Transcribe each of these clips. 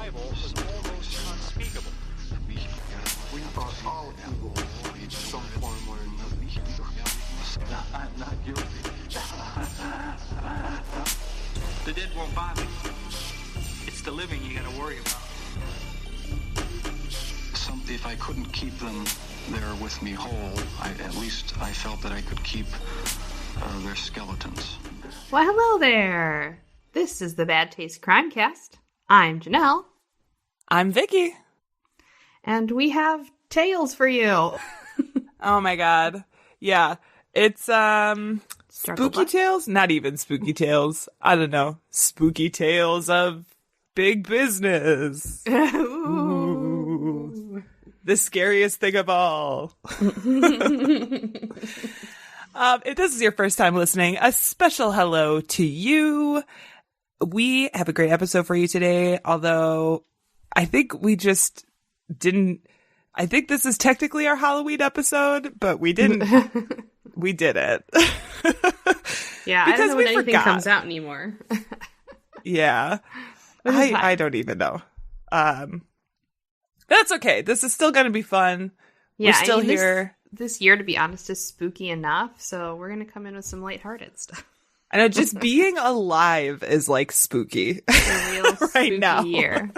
arrival was almost unspeakable. We thought all evil in some form or another. I'm not guilty. The dead won't bother you. It's the living you gotta worry about. If I couldn't keep them there with me whole, at least I felt that I could keep their skeletons. Well, hello there. This is the Bad Taste Crimecast. I'm Janelle. I'm Vicky. And we have tales for you. Oh my god. Yeah. It's spooky tales? Not even spooky tales. I don't know. Spooky tales of big business. Ooh. The scariest thing of all. If this is your first time listening, a special hello to you. We have a great episode for you today, although I think we just didn't. I think this is technically our Halloween episode, but we didn't. We did it. Yeah, I don't know when anything comes out anymore. Yeah. I don't even know. That's okay. This is still going to be fun. Yeah, we're still here. This year, to be honest, is spooky enough, so we're going to come in with some lighthearted stuff. I know, just being alive is like spooky. A real right spooky now. Year.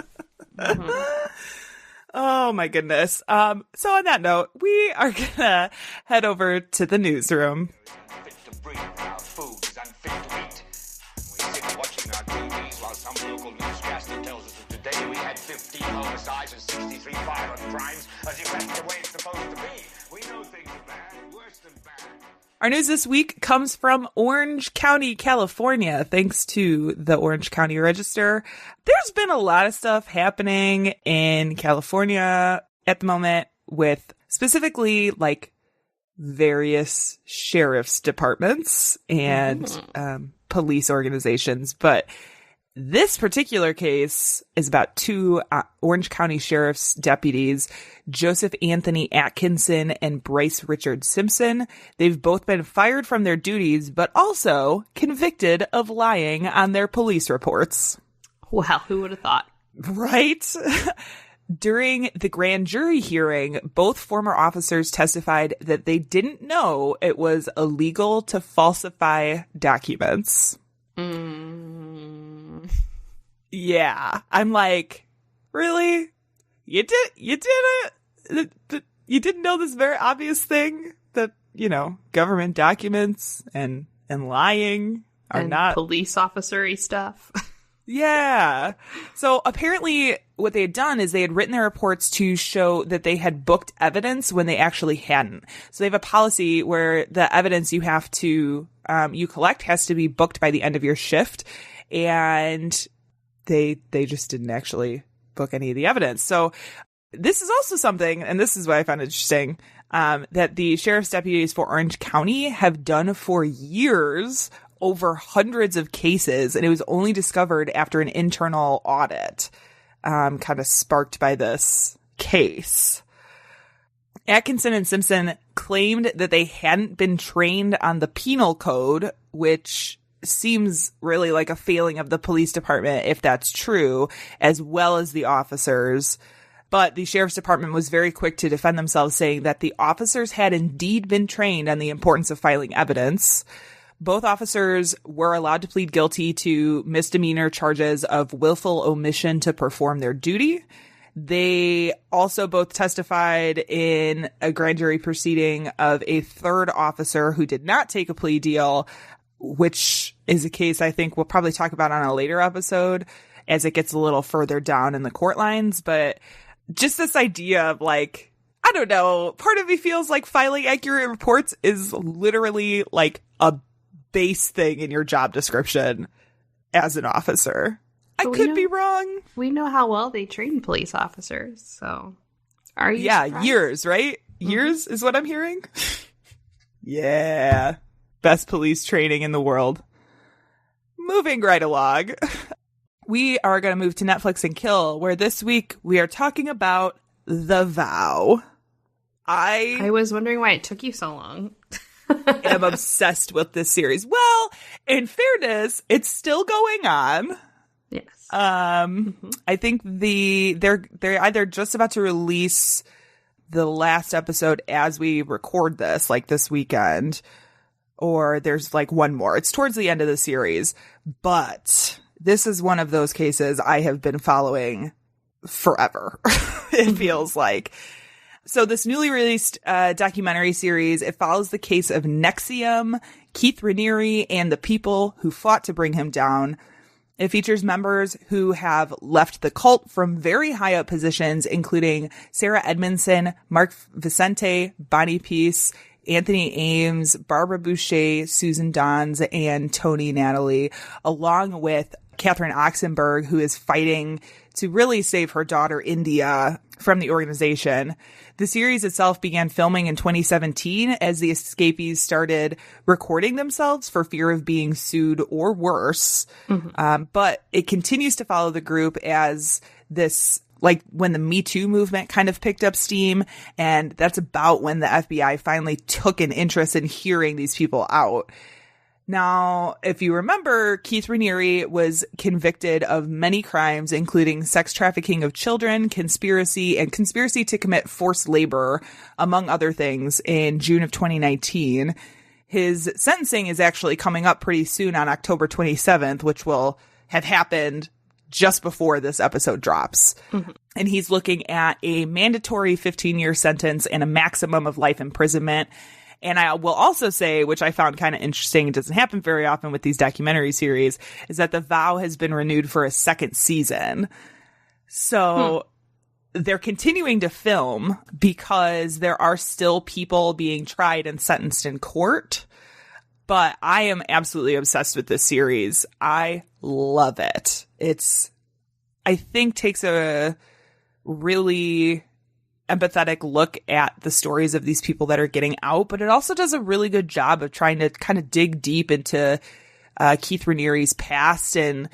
Mm-hmm. Oh my goodness. So on that note, we are going to head over to the newsroom. Today we had 15 homicides and 63 violent crimes, as if that's the way it's supposed to be. We know things are bad, worse than bad. Our news this week comes from Orange County, California, thanks to the Orange County Register. There's been a lot of stuff happening in California at the moment with specifically like various sheriff's departments and police organizations, but this particular case is about two Orange County Sheriff's deputies, Joseph Anthony Atkinson and Bryce Richard Simpson. They've both been fired from their duties, but also convicted of lying on their police reports. Well, who would have thought? Right? During the grand jury hearing, both former officers testified that they didn't know it was illegal to falsify documents. Yeah, I'm like, really? You did it? You didn't know this very obvious thing that, you know, government documents and lying are and not police officer-y stuff. Yeah. So apparently what they had done is they had written their reports to show that they had booked evidence when they actually hadn't. So they have a policy where the evidence you have to, you collect has to be booked by the end of your shift. And they just didn't actually book any of the evidence. So this is also something, and this is what I found interesting, that the sheriff's deputies for Orange County have done for years over hundreds of cases, and it was only discovered after an internal audit, kind of sparked by this case. Atkinson and Simpson claimed that they hadn't been trained on the penal code, which seems really like a failing of the police department, if that's true, as well as the officers. But the sheriff's department was very quick to defend themselves, saying that the officers had indeed been trained on the importance of filing evidence. Both officers were allowed to plead guilty to misdemeanor charges of willful omission to perform their duty. They also both testified in a grand jury proceeding of a third officer who did not take a plea deal, which is a case I think we'll probably talk about on a later episode as it gets a little further down in the court lines. But just this idea of like, I don't know, part of me feels like filing accurate reports is literally like a base thing in your job description as an officer. But I could be wrong. We know how well they train police officers, so are you surprised? Years, right? Mm-hmm. Years is what I'm hearing. Yeah. Best police training in the world. Moving right along. We are going to move to Netflix and Kill, where this week we are talking about The Vow. I was wondering why it took you so long. am obsessed with this series. Well, in fairness, it's still going on. Yes. I think they're either just about to release the last episode as we record this, like this weekend, or there's like one more. It's towards the end of the series, but this is one of those cases I have been following forever. It feels like. So this newly released documentary series, it follows the case of NXIVM, Keith Raniere, and the people who fought to bring him down. It features members who have left the cult from very high up positions, including Sarah Edmondson, Mark Vicente, Bonnie Peace, Anthony Ames, Barbara Boucher, Susan Dons, and Tony Natalie, along with Catherine Oxenberg, who is fighting to really save her daughter, India, from the organization. The series itself began filming in 2017 as the escapees started recording themselves for fear of being sued or worse. But it continues to follow the group as this, like when the Me Too movement kind of picked up steam. And that's about when the FBI finally took an interest in hearing these people out. Now, if you remember, Keith Raniere was convicted of many crimes, including sex trafficking of children, conspiracy to commit forced labor, among other things, in June of 2019. His sentencing is actually coming up pretty soon on October 27th, which will have happened just before this episode drops. And he's looking at a mandatory 15-year sentence and a maximum of life imprisonment. And I will also say, which I found kind of interesting, it doesn't happen very often with these documentary series, is that The Vow has been renewed for a second season. So they're continuing to film because there are still people being tried and sentenced in court. But I am absolutely obsessed with this series. I love it. I think, takes a really empathetic look at the stories of these people that are getting out, but it also does a really good job of trying to kind of dig deep into Keith Raniere's past and,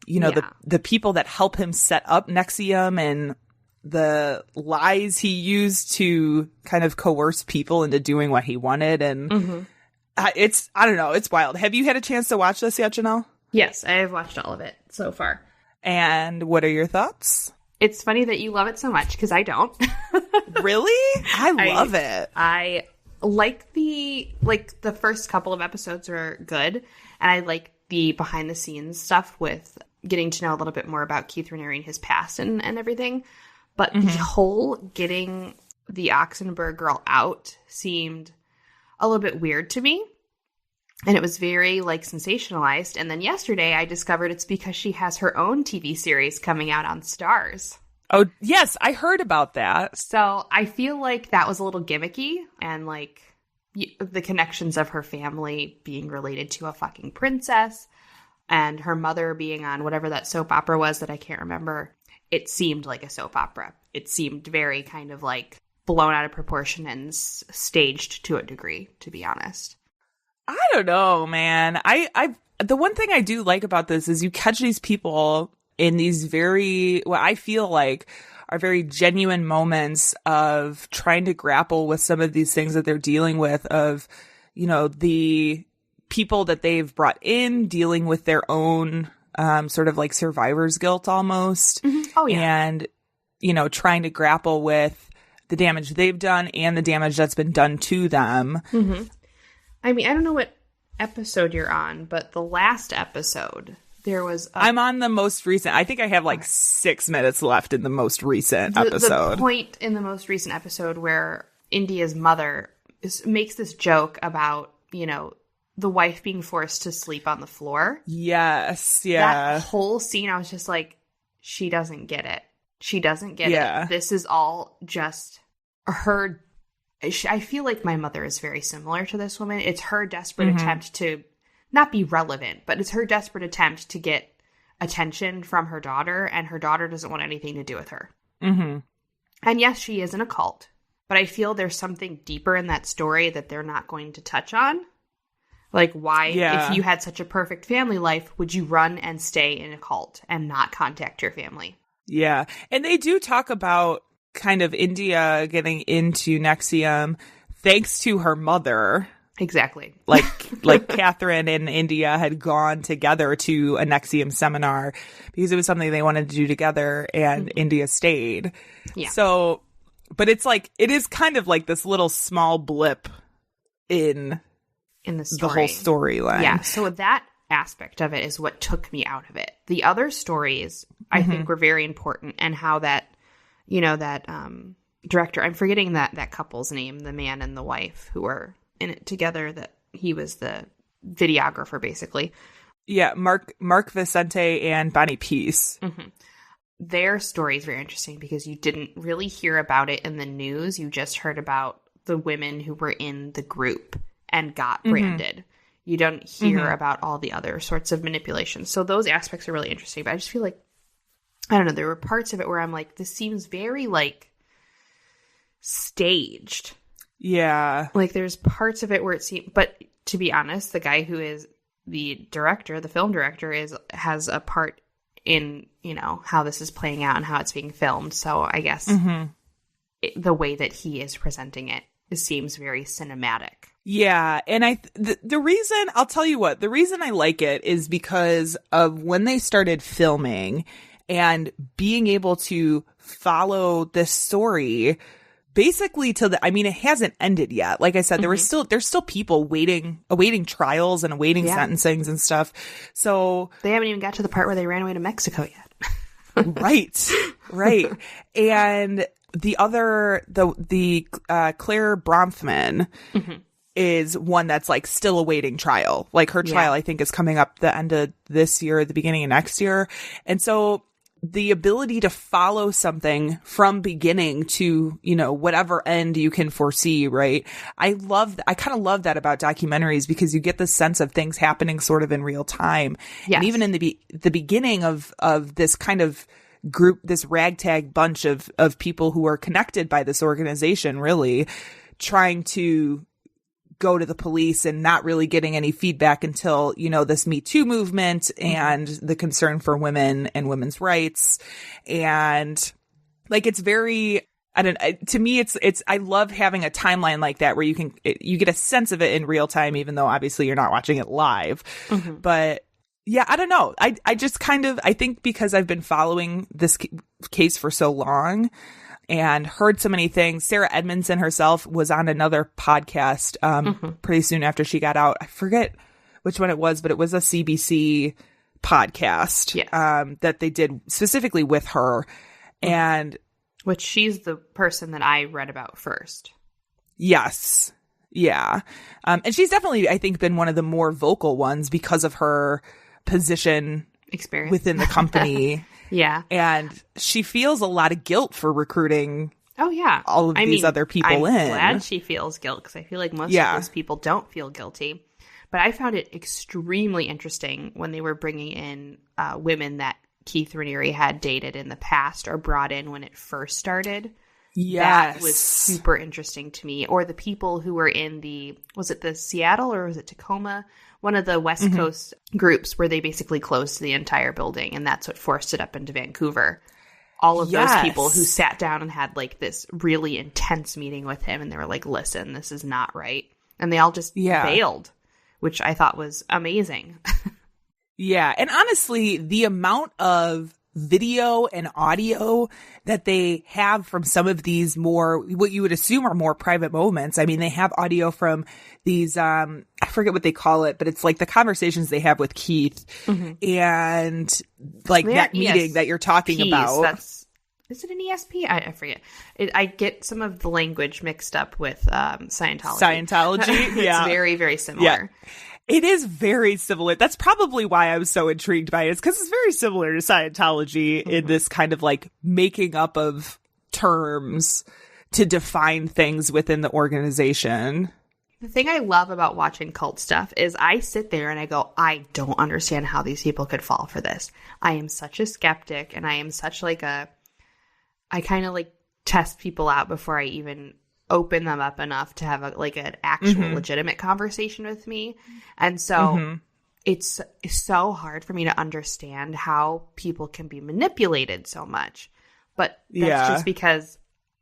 the people that help him set up NXIVM and the lies he used to kind of coerce people into doing what he wanted. And I don't know, it's wild. Have you had a chance to watch this yet, Janelle? Yes, I have watched all of it so far. And what are your thoughts? It's funny that you love it so much because I don't. Really? I love it. I like the first couple of episodes are good. And I like the behind the scenes stuff with getting to know a little bit more about Keith Raniere and his past and everything. But the whole getting the Oxenberg girl out seemed a little bit weird to me. And it was very, sensationalized. And then yesterday I discovered it's because she has her own TV series coming out on Starz. Oh, yes. I heard about that. So I feel like that was a little gimmicky. And, the connections of her family being related to a fucking princess and her mother being on whatever that soap opera was that I can't remember. It seemed like a soap opera. It seemed very kind of, blown out of proportion and staged to a degree, to be honest. I don't know, man. The one thing I do like about this is you catch these people in these what I feel like are very genuine moments of trying to grapple with some of these things that they're dealing with, of, the people that they've brought in dealing with their own sort of survivor's guilt almost. Oh, yeah. And, trying to grapple with the damage they've done and the damage that's been done to them. I mean, I don't know what episode you're on, but the last episode, there was... I'm on the most recent. I think I have 6 minutes left in the most recent episode. The point in the most recent episode where India's mother makes this joke about, the wife being forced to sleep on the floor. Yes, yeah. That whole scene, I was just like, she doesn't get it. She doesn't get it. This is all just her... I feel like my mother is very similar to this woman. It's her desperate attempt to not be relevant, but it's her desperate attempt to get attention from her daughter, and her daughter doesn't want anything to do with her. And yes, she is in a cult, but I feel there's something deeper in that story that they're not going to touch on. Why, if you had such a perfect family life, would you run and stay in a cult and not contact your family? Yeah. And they do talk about kind of India getting into NXIVM thanks to her mother. Exactly. Like Catherine and India had gone together to a NXIVM seminar because it was something they wanted to do together, and India stayed. Yeah. So, but it's like, it is kind of like this little small blip in the story. The whole storyline. Yeah. So that aspect of it is what took me out of it. The other stories I think were very important, and how that, that director, I'm forgetting that couple's name, the man and the wife who were in it together, that he was the videographer basically. Yeah, Mark Vicente and Bonnie Peace. Their story is very interesting because you didn't really hear about it in the news. You just heard about the women who were in the group and got branded. You don't hear about all the other sorts of manipulations. So those aspects are really interesting. But I just feel like, I don't know, there were parts of it where I'm like, this seems very like staged. Yeah. Like there's parts of it where it seems, but to be honest, the guy who is the director, the film director, has a part in, how this is playing out and how it's being filmed. So I guess the way that he is presenting it seems very cinematic. Yeah. And the reason, I'll tell you what, the reason I like it is because of when they started filming and being able to follow this story basically till it hasn't ended yet. Like I said, there's still people awaiting trials and awaiting sentencings and stuff. So they haven't even got to the part where they ran away to Mexico yet. Right. And the other, the Claire Bronfman is one that's like still awaiting trial. Like her trial, I think, is coming up the end of this year, the beginning of next year. And so the ability to follow something from beginning to, whatever end you can foresee, right? I kind of love that about documentaries, because you get the sense of things happening sort of in real time. Yes. And even in the beginning of this kind of group, this ragtag bunch of people who are connected by this organization, really trying to go to the police and not really getting any feedback until, this Me Too movement and the concern for women and women's rights. And like, it's very, to me, it's, I love having a timeline like that where you get a sense of it in real time, even though obviously you're not watching it live. But yeah, I don't know. I just I think because I've been following this case for so long and heard so many things. Sarah Edmondson herself was on another podcast pretty soon after she got out. I forget which one it was, but it was a CBC podcast that they did specifically with her. And which she's the person that I read about first. Yes. Yeah. And she's definitely, I think, been one of the more vocal ones because of her experience within the company. Yeah. And she feels a lot of guilt for recruiting all of these other people I'm glad she feels guilt, because I feel like most of those people don't feel guilty. But I found it extremely interesting when they were bringing in women that Keith Raniere had dated in the past or brought in when it first started. Yes. That was super interesting to me. Or the people who were in was it the Seattle or was it Tacoma? One of the West Coast groups where they basically closed the entire building, and that's what forced it up into Vancouver. All of those people who sat down and had like this really intense meeting with him, and they were like, listen, this is not right. And they all just bailed, which I thought was amazing. Yeah. And honestly, the amount of video and audio that they have from some of these what you would assume are more private moments. I mean, they have audio from these, I forget what they call it, but it's like the conversations they have with Keith and like that meeting that you're talking about. Is it an ESP? I forget. I get some of the language mixed up with Scientology. Yeah. It's very, very similar. Yeah. It is very similar. That's probably why I was so intrigued by it. It's because it's very similar to Scientology in this kind of like making up of terms to define things within the organization. The thing I love about watching cult stuff is I sit there and I go, I don't understand how these people could fall for this. I am such a skeptic, and I am such like I kind of like test people out before I even open them up enough to have an actual legitimate conversation with me. And so it's so hard for me to understand how people can be manipulated so much. But that's just because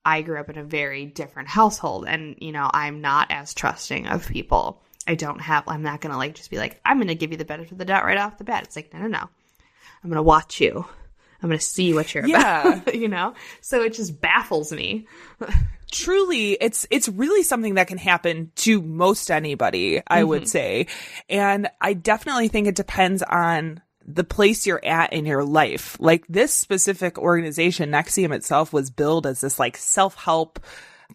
I grew up in a very different household, and, I'm not as trusting of people I'm not going to like just be like, I'm going to give you the benefit of the doubt right off the bat. It's like, no. I'm going to watch you. I'm going to see what you're about, you know? So it just baffles me. Truly, it's really something that can happen to most anybody, I would say. And I definitely think it depends on the place you're at in your life. Like this specific organization, NXIVM itself, was billed as this like self-help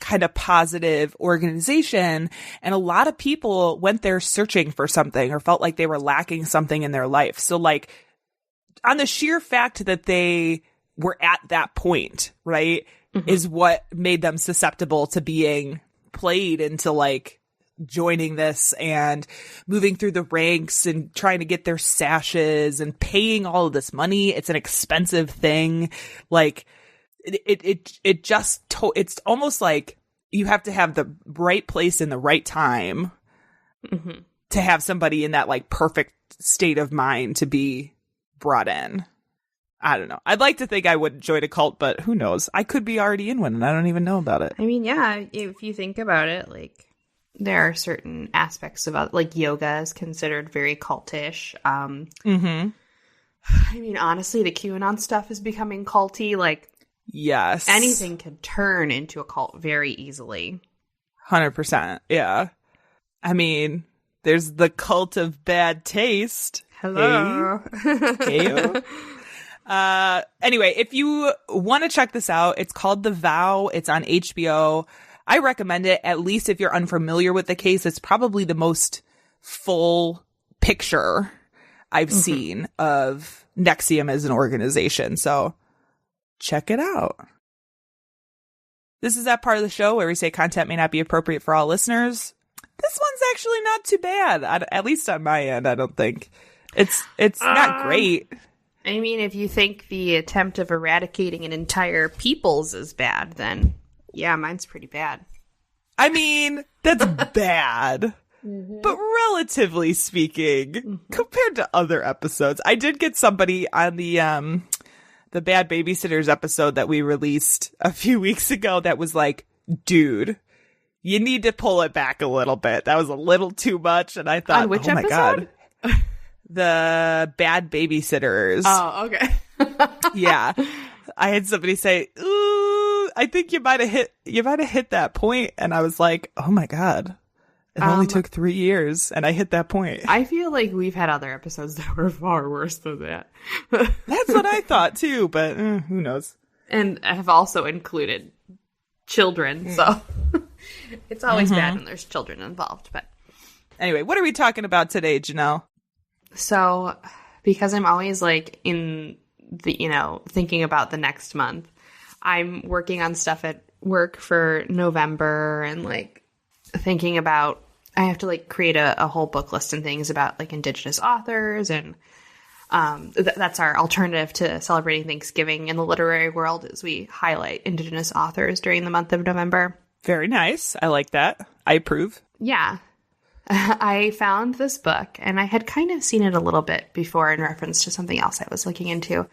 kind of positive organization. And a lot of people went there searching for something or felt like they were lacking something in their life. So like on the sheer fact that they were at that point, right, is what made them susceptible to being played into like joining this and moving through the ranks and trying to get their sashes and paying all of this money. It's an expensive thing. Like it's almost like you have to have the right place in the right time to have somebody in that like perfect state of mind to be brought in. I don't know. I'd like to think I would join a cult, but who knows? I could be already in one and I don't even know about it. I mean, yeah, if you think about it, like there are certain aspects of like yoga is considered very cultish. I mean, honestly, the QAnon stuff is becoming culty. Like, yes, anything can turn into a cult very easily. 100%. Yeah. I mean, there's the cult of bad taste. Hello. Hey. Anyway, if you want to check this out, it's called The Vow. It's on HBO. I recommend it, at least if you're unfamiliar with the case. It's probably the most full picture I've seen of NXIVM as an organization. So check it out. This is that part of the show where we say content may not be appropriate for all listeners. This one's actually not too bad, at least on my end. I don't think it's not great. I mean, if you think the attempt of eradicating an entire peoples is bad, then yeah, mine's pretty bad. I mean, that's bad. But relatively speaking, compared to other episodes, I did get somebody on the Bad Babysitters episode that we released a few weeks ago that was like, dude, you need to pull it back a little bit. That was a little too much. And I thought, which oh my episode? God. The Bad Babysitters. Oh, okay. Yeah. I had somebody say, ooh, I think you might have hit that point. And I was like, oh my God. It only took 3 years and I hit that point. I feel like we've had other episodes that were far worse than that. That's what I thought too, but who knows? And have also included children, so it's always bad when there's children involved. But anyway, what are we talking about today, Janelle? So, because I'm always like in the, thinking about the next month, I'm working on stuff at work for November and like thinking about, I have to like create a whole book list and things about like Indigenous authors. And that's our alternative to celebrating Thanksgiving in the literary world, is we highlight Indigenous authors during the month of November. Very nice. I like that. I approve. Yeah. I found this book, and I had kind of seen it a little bit before in reference to something else I was looking into.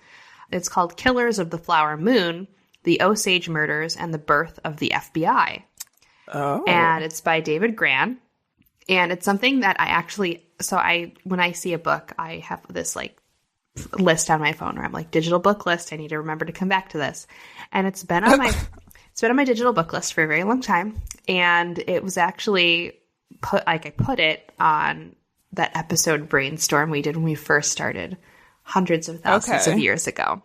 It's called Killers of the Flower Moon, The Osage Murders and the Birth of the FBI. Oh. And it's by David Grann. And it's something that when I see a book, I have this like list on my phone where I'm like, digital book list. I need to remember to come back to this. And it's been on my digital book list for a very long time. And it was actually I put it on that episode Brainstorm we did when we first started hundreds of thousands of years ago.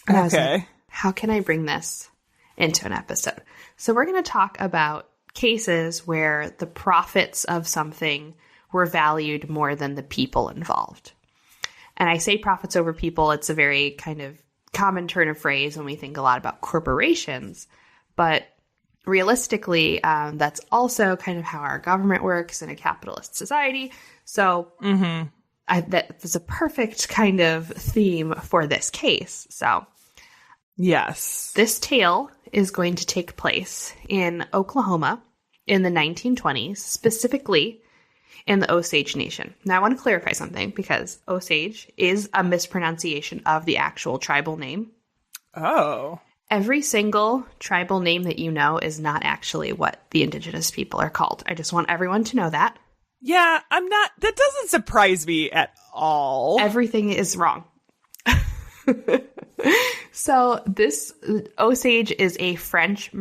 And I was like, how can I bring this into an episode? So we're going to talk about cases where the profits of something were valued more than the people involved. And I say profits over people, it's a very kind of common turn of phrase when we think a lot about corporations. But realistically, that's also kind of how our government works in a capitalist society. So that's a perfect kind of theme for this case. So yes, this tale is going to take place in Oklahoma in the 1920s, specifically in the Osage Nation. Now, I want to clarify something, because Osage is a mispronunciation of the actual tribal name. Oh. Every single tribal name that you know is not actually what the Indigenous people are called. I just want everyone to know that. Yeah, that doesn't surprise me at all. Everything is wrong. So this Osage is a French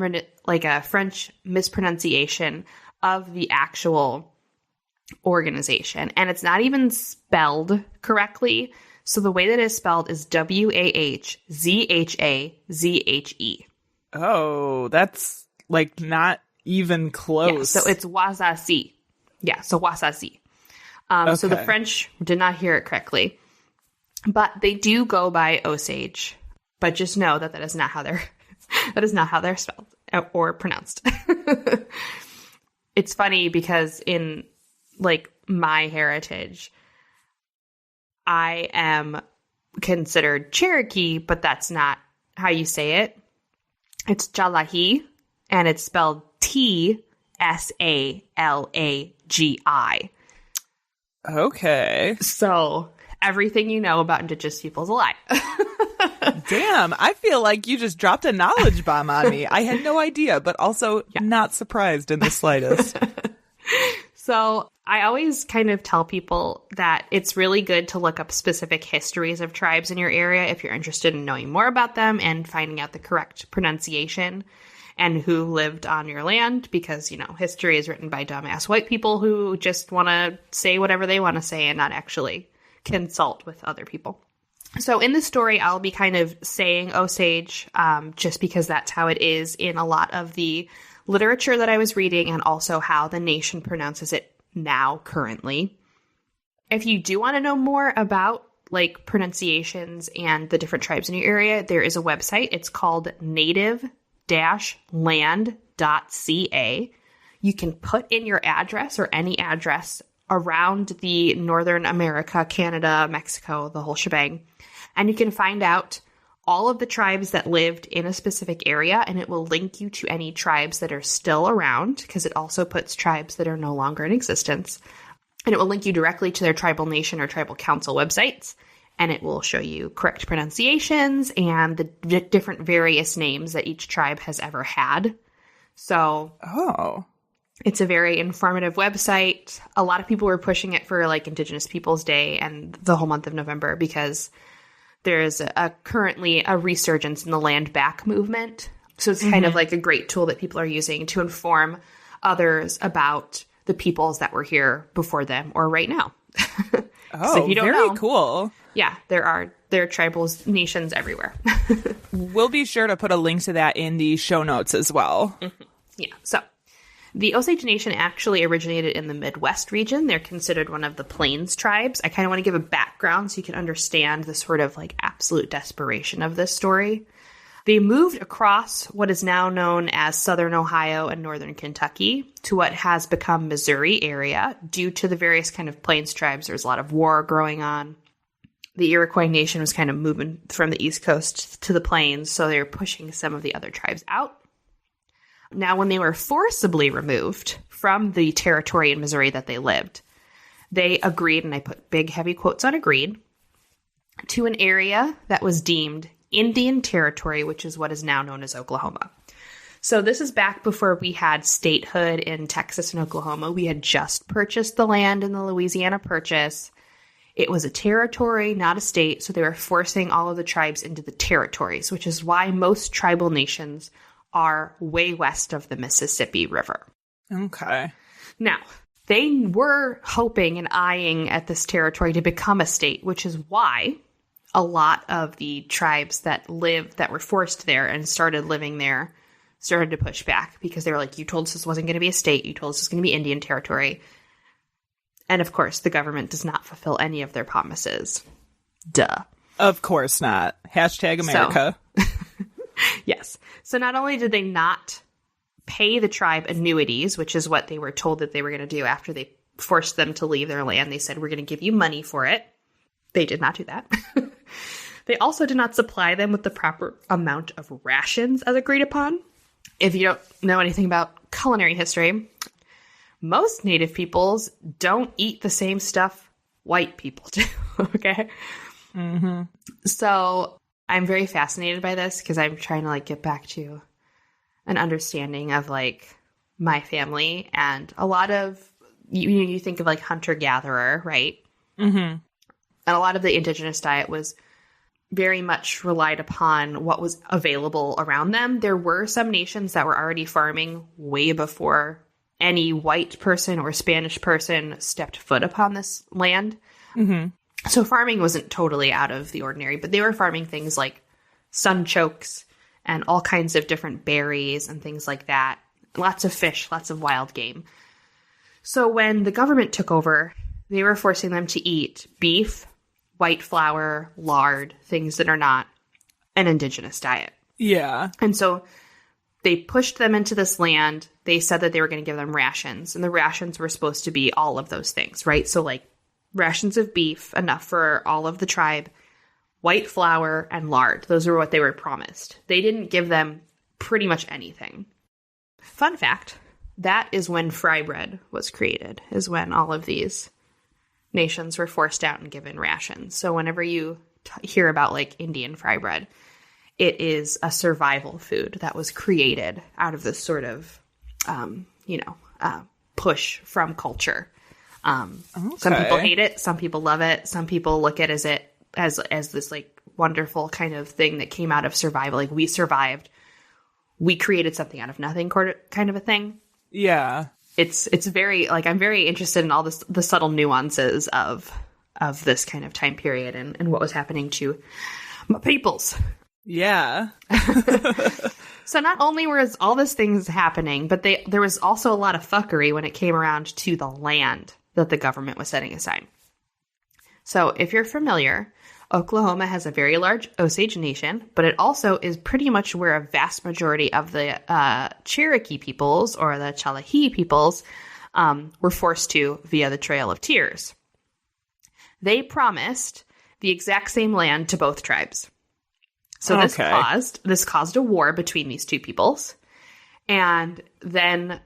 mispronunciation of the actual organization, and it's not even spelled correctly. So the way that it is spelled is Wahzhazhe. Oh, that's like not even close. Yeah, so it's Wazazi. Yeah, so Wazazi. Okay. So the French did not hear it correctly, but they do go by Osage. But just know that is not how they're spelled or pronounced. It's funny because in like my heritage, I am considered Cherokee, but that's not how you say it. It's Jalahi, and it's spelled Tsalagi. Okay. So everything you know about indigenous people is a lie. Damn, I feel like you just dropped a knowledge bomb on me. I had no idea, but also not surprised in the slightest. So I always kind of tell people that it's really good to look up specific histories of tribes in your area if you're interested in knowing more about them and finding out the correct pronunciation and who lived on your land, because, you know, history is written by dumbass white people who just want to say whatever they want to say and not actually consult with other people. So in this story, I'll be kind of saying Osage just because that's how it is in a lot of the literature that I was reading, and also how the nation pronounces it now currently. If you do want to know more about like pronunciations and the different tribes in your area, there is a website. It's called native-land.ca. You can put in your address or any address around the Northern America, Canada, Mexico, the whole shebang. And you can find out all of the tribes that lived in a specific area, and it will link you to any tribes that are still around, because it also puts tribes that are no longer in existence. And it will link you directly to their tribal nation or tribal council websites, and it will show you correct pronunciations and the different various names that each tribe has ever had. So, it's a very informative website. A lot of people were pushing it for like Indigenous Peoples Day and the whole month of November, because there's currently a resurgence in the land back movement. So it's kind of like a great tool that people are using to inform others about the peoples that were here before them or right now. Oh, so very cool. Yeah, there are tribal nations everywhere. We'll be sure to put a link to that in the show notes as well. Mm-hmm. Yeah, so the Osage Nation actually originated in the Midwest region. They're considered one of the Plains tribes. I kind of want to give a background so you can understand the sort of like absolute desperation of this story. They moved across what is now known as Southern Ohio and Northern Kentucky to what has become Missouri area due to the various kind of Plains tribes. There was a lot of war going on. The Iroquois Nation was kind of moving from the East Coast to the Plains, so they were pushing some of the other tribes out. Now, when they were forcibly removed from the territory in Missouri that they lived, they agreed, and I put big, heavy quotes on agreed, to an area that was deemed Indian Territory, which is what is now known as Oklahoma. So this is back before we had statehood in Texas and Oklahoma. We had just purchased the land in the Louisiana Purchase. It was a territory, not a state, so they were forcing all of the tribes into the territories, which is why most tribal nations are way west of the Mississippi River. Okay. Now, they were hoping and eyeing at this territory to become a state, which is why a lot of the tribes that were forced there and started living there started to push back, because they were like, you told us this wasn't going to be a state. You told us this was going to be Indian territory. And of course, the government does not fulfill any of their promises. Duh. Of course not. Hashtag America. So, yes. So not only did they not pay the tribe annuities, which is what they were told that they were going to do after they forced them to leave their land. They said, we're going to give you money for it. They did not do that. They also did not supply them with the proper amount of rations as agreed upon. If you don't know anything about culinary history, most Native peoples don't eat the same stuff white people do. Okay? Mm-hmm. So I'm very fascinated by this, because I'm trying to like get back to an understanding of like my family, and a lot of you think of like hunter-gatherer, right? Mm-hmm. And a lot of the indigenous diet was very much relied upon what was available around them. There were some nations that were already farming way before any white person or Spanish person stepped foot upon this land. Mm-hmm. So farming wasn't totally out of the ordinary, but they were farming things like sunchokes and all kinds of different berries and things like that. Lots of fish, lots of wild game. So when the government took over, they were forcing them to eat beef, white flour, lard, things that are not an indigenous diet. Yeah. And so they pushed them into this land. They said that they were going to give them rations, and the rations were supposed to be all of those things, right? So like rations of beef, enough for all of the tribe, white flour, and lard. Those were what they were promised. They didn't give them pretty much anything. Fun fact, that is when fry bread was created, is when all of these nations were forced out and given rations. So whenever you hear about like Indian fry bread, it is a survival food that was created out of this sort of, push from culture. Okay. Some people hate it. Some people love it. Some people look at it as this like wonderful kind of thing that came out of survival. Like we survived. We created something out of nothing kind of a thing. Yeah. It's very like I'm very interested in all the subtle nuances of this kind of time period and what was happening to my peoples. Yeah. So not only was all these things happening, but there was also a lot of fuckery when it came around to the land that the government was setting aside. So if you're familiar, Oklahoma has a very large Osage Nation, but it also is pretty much where a vast majority of the Cherokee peoples or the Challahi peoples were forced to via the Trail of Tears. They promised the exact same land to both tribes. So this caused a war between these two peoples. And then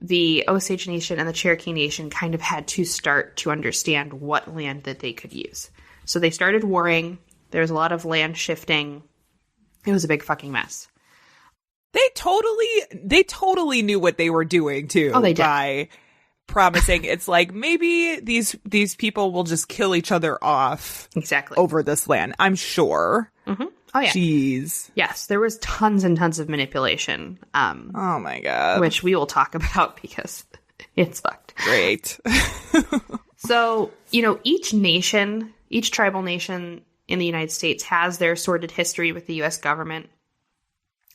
the Osage Nation and the Cherokee Nation kind of had to start to understand what land that they could use. So they started warring. There was a lot of land shifting. It was a big fucking mess. They totally knew what they were doing too. Oh, they did. By promising it's like maybe these people will just kill each other off exactly over this land. I'm sure. Mm-hmm. Oh yeah. Jeez. Yes, there was tons and tons of manipulation. Oh my god. Which we will talk about because it's fucked. Great. So, each tribal nation in the United States has their sordid history with the U.S. government.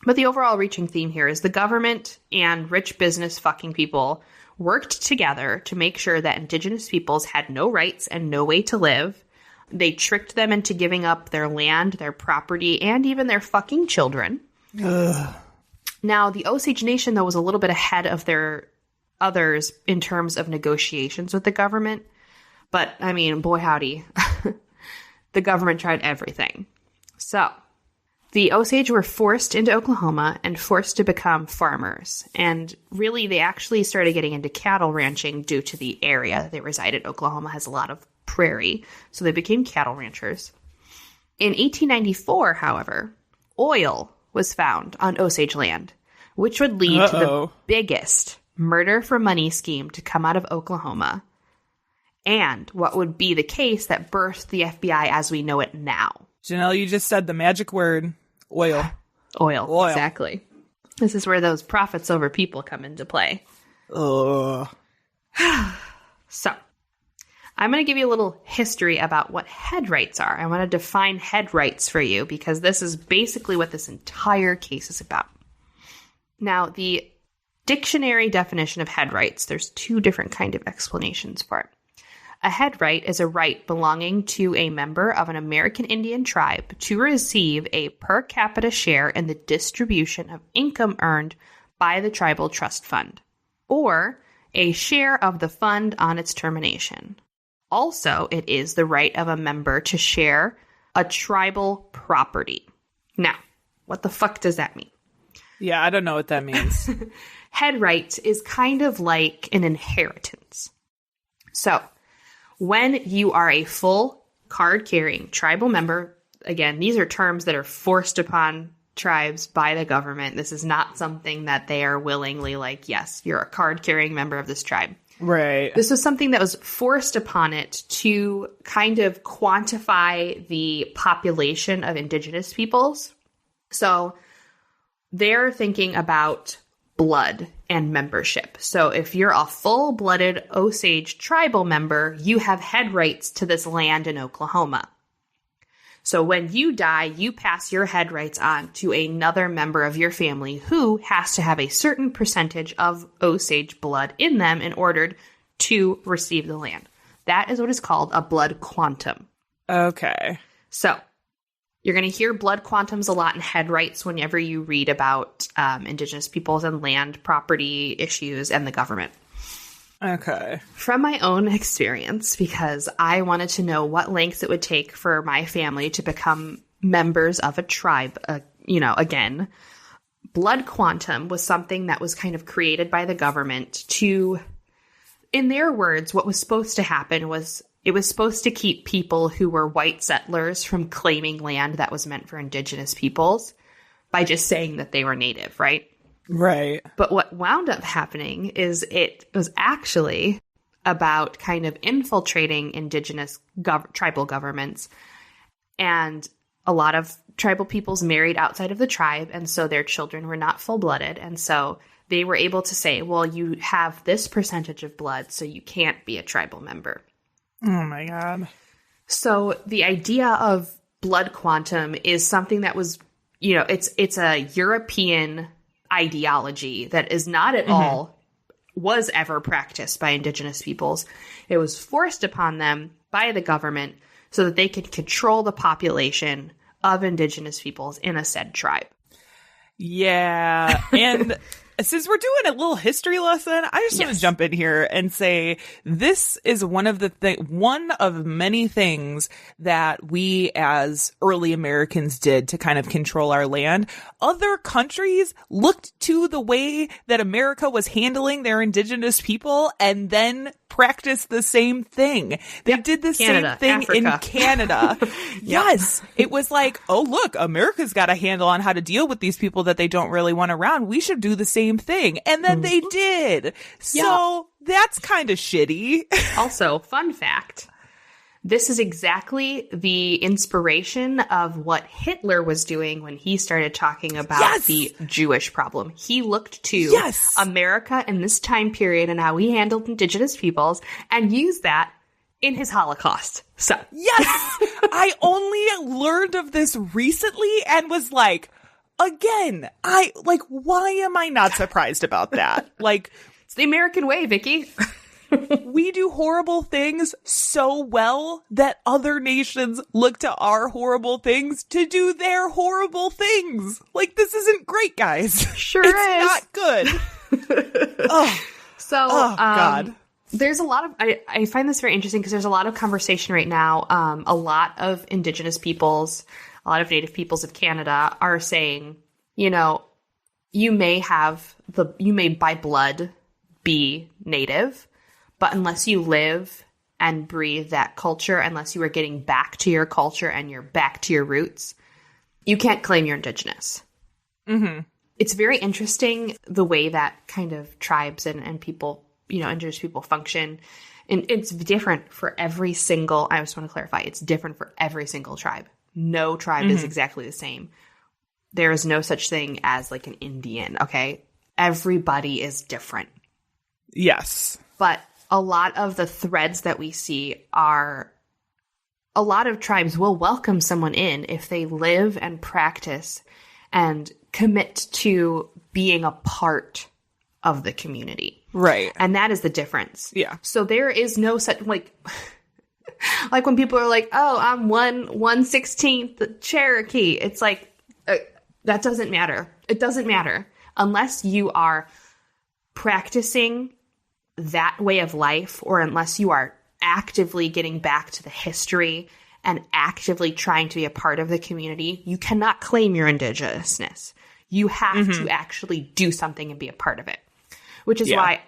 But the overall reaching theme here is the government and rich business fucking people worked together to make sure that indigenous peoples had no rights and no way to live. They tricked them into giving up their land, their property, and even their fucking children. Ugh. Now, the Osage Nation, though, was a little bit ahead of their others in terms of negotiations with the government. But, I mean, boy howdy, the government tried everything. So, the Osage were forced into Oklahoma and forced to become farmers. And really, they actually started getting into cattle ranching due to the area they resided. Oklahoma has a lot of prairie, so they became cattle ranchers. In 1894, however, oil was found on Osage land, which would lead to the biggest murder for money scheme to come out of Oklahoma, and what would be the case that birthed the FBI as we know it now. Janelle, you just said the magic word, oil. Oil, exactly. This is where those profits over people come into play. Ugh. So, I'm going to give you a little history about what head rights are. I want to define head rights for you because this is basically what this entire case is about. Now, the dictionary definition of head rights, there's two different kind of explanations for it. A head right is a right belonging to a member of an American Indian tribe to receive a per capita share in the distribution of income earned by the tribal trust fund, or a share of the fund on its termination. Also, it is the right of a member to share a tribal property. Now, what the fuck does that mean? Yeah, I don't know what that means. Head right is kind of like an inheritance. So, when you are a full card-carrying tribal member, again, these are terms that are forced upon tribes by the government. This is not something that they are willingly like, yes, you're a card-carrying member of this tribe. Right. This was something that was forced upon it to kind of quantify the population of indigenous peoples. So they're thinking about blood and membership. So if you're a full-blooded Osage tribal member, you have head rights to this land in Oklahoma. So when you die, you pass your head rights on to another member of your family who has to have a certain percentage of Osage blood in them in order to receive the land. That is what is called a blood quantum. Okay. So you're going to hear blood quantums a lot in head rights whenever you read about indigenous peoples and land property issues and the government. Okay. From my own experience, because I wanted to know what lengths it would take for my family to become members of a tribe, again, blood quantum was something that was kind of created by the government to, in their words, what was supposed to happen was it was supposed to keep people who were white settlers from claiming land that was meant for indigenous peoples by just saying that they were native, right? Right. But what wound up happening is it was actually about kind of infiltrating indigenous tribal governments. And a lot of tribal peoples married outside of the tribe, and so their children were not full-blooded. And so they were able to say, well, you have this percentage of blood, so you can't be a tribal member. Oh, my God. So the idea of blood quantum is something that was, it's a European ideology that is not at all was ever practiced by indigenous peoples. It was forced upon them by the government so that they could control the population of indigenous peoples in a said tribe. Yeah. And since we're doing a little history lesson, I just want to jump in here and say this is one of many things that we as early Americans did to kind of control our land. Other countries looked to the way that America was handling their indigenous people and then practiced the same thing. They did the same thing in Canada. Yes. It was like, oh, look, America's got a handle on how to deal with these people that they don't really want around. We should do the same thing. And then they did. So that's kind of shitty. Also, fun fact. This is exactly the inspiration of what Hitler was doing when he started talking about the Jewish problem. He looked to America in this time period and how we handled indigenous peoples and used that in his Holocaust. So yes, I only learned of this recently and was like, again, why am I not surprised about that? Like, it's the American way, Vicky. We do horrible things so well that other nations look to our horrible things to do their horrible things. Like, this isn't great, guys. Sure it's is. Not good. God. There's a lot of, I find this very interesting because there's a lot of conversation right now. A lot of indigenous peoples, a lot of native peoples of Canada are saying, you may by blood be native, but unless you live and breathe that culture, unless you are getting back to your culture and you're back to your roots, you can't claim you're indigenous. Mm-hmm. It's very interesting the way that kind of tribes and people, indigenous people function. And it's different for every single, I just want to clarify, it's different for every single tribe. No tribe is exactly the same. There is no such thing as like an Indian, okay? Everybody is different. Yes. But a lot of the threads that we see are a lot of tribes will welcome someone in if they live and practice and commit to being a part of the community. Right. And that is the difference. Yeah. So there is no such, like when people are like, oh, I'm 1/16 Cherokee. It's like, that doesn't matter. It doesn't matter. Unless you are practicing that way of life, or unless you are actively getting back to the history and actively trying to be a part of the community, you cannot claim your indigenousness. You have to actually do something and be a part of it, which is why,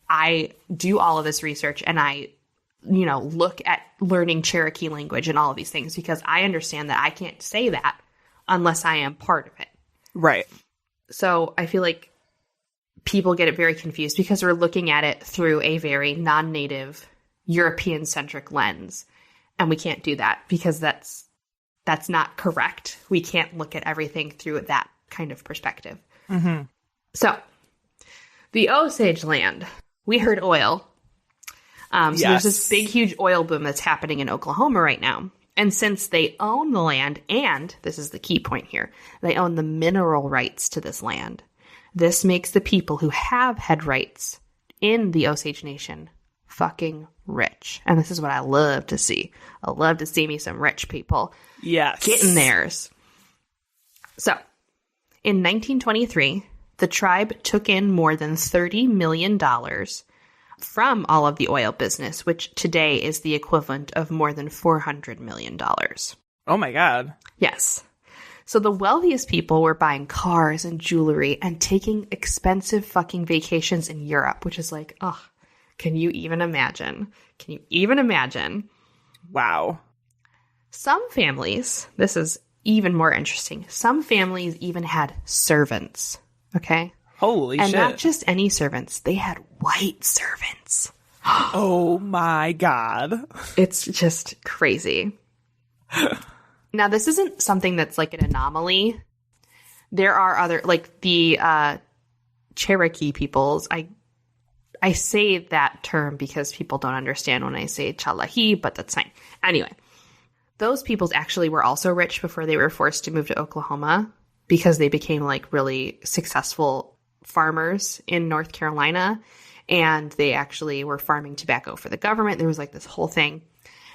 I do all of this research and I, look at learning Cherokee language and all of these things because I understand that I can't say that unless I am part of it. Right. So I feel like people get it very confused because we're looking at it through a very non-native European-centric lens. And we can't do that because that's not correct. We can't look at everything through that kind of perspective. Mm-hmm. So, the Osage land, we heard oil. So there's this big, huge oil boom that's happening in Oklahoma right now. And since they own the land, and this is the key point here, they own the mineral rights to this land. This makes the people who have head rights in the Osage Nation fucking rich. And this is what I love to see. I love to see me some rich people getting theirs. So, in 1923, the tribe took in more than $30 million from all of the oil business, which today is the equivalent of more than $400 million. Oh my God. Yes. So the wealthiest people were buying cars and jewelry and taking expensive fucking vacations in Europe, which is like, oh, can you even imagine? Can you even imagine? Wow. Some families, this is even more interesting, some families even had servants, okay? Holy shit. And not just any servants, they had white servants. Oh my God. It's just crazy. Now, this isn't something that's like an anomaly. There are other, like the Cherokee peoples. I say that term because people don't understand when I say Chalahi, but that's fine. Anyway, those peoples actually were also rich before they were forced to move to Oklahoma because they became like really successful farmers in North Carolina, and they actually were farming tobacco for the government. There was like this whole thing.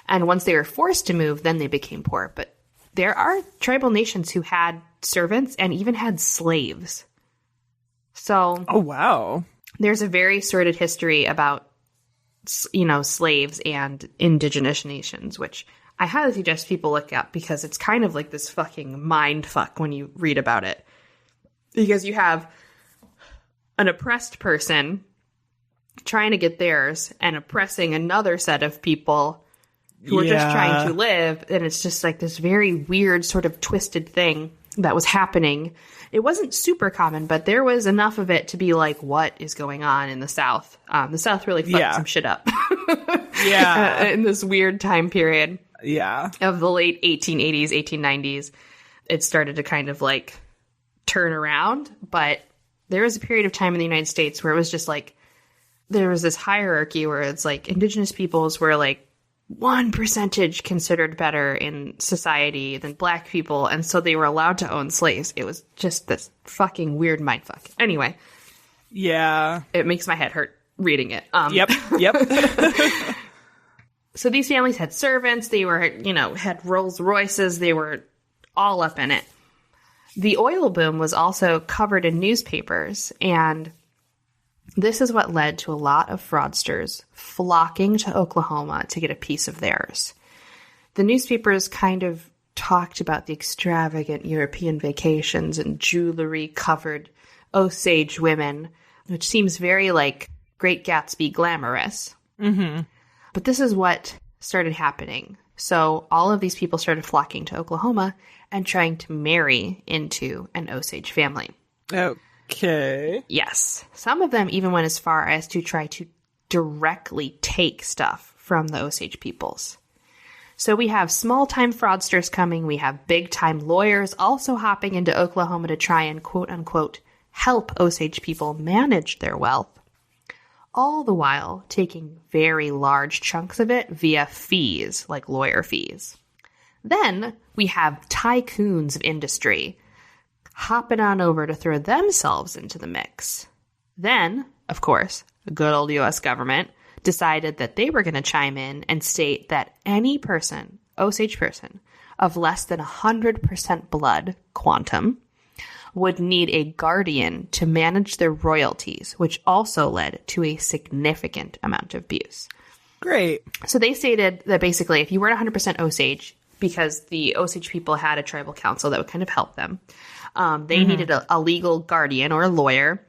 And once they were forced to move, then they became poor. But there are tribal nations who had servants and even had slaves. So, oh wow. There's a very sordid history about, you know, slaves and indigenous nations, which I highly suggest people look up because it's kind of like this fucking mind fuck when you read about it. Because you have an oppressed person trying to get theirs and oppressing another set of people who are just trying to live. And it's just like this very weird sort of twisted thing that was happening. It wasn't super common, but there was enough of it to be like, what is going on in the South? The South really fucked some shit up. In this weird time period. Yeah. Of the late 1880s, 1890s. It started to kind of like turn around, but there was a period of time in the United States where it was just like, there was this hierarchy where it's like indigenous peoples were like 1% considered better in society than black people. And so they were allowed to own slaves. It was just this fucking weird mindfuck. Anyway. Yeah. It makes my head hurt reading it. Yep. So these families had servants. They were, you know, had Rolls Royces. They were all up in it. The oil boom was also covered in newspapers, and this is what led to a lot of fraudsters flocking to Oklahoma to get a piece of theirs. The newspapers kind of talked about the extravagant European vacations and jewelry-covered Osage women, which seems very like Great Gatsby glamorous. Mm-hmm. But this is what started happening. So all of these people started flocking to Oklahoma and trying to marry into an Osage family. Okay. Yes. Some of them even went as far as to try to directly take stuff from the Osage peoples. So we have small-time fraudsters coming. We have big-time lawyers also hopping into Oklahoma to try and, quote-unquote, help Osage people manage their wealth, all the while taking very large chunks of it via fees, like lawyer fees. Then we have tycoons of industry hopping on over to throw themselves into the mix. Then, of course, the good old U.S. government decided that they were going to chime in and state that any person, Osage person, of less than 100% blood quantum would need a guardian to manage their royalties, which also led to a significant amount of abuse. Great. So they stated that basically if you weren't 100% Osage, because the Osage people had a tribal council that would kind of help them, they needed a legal guardian or a lawyer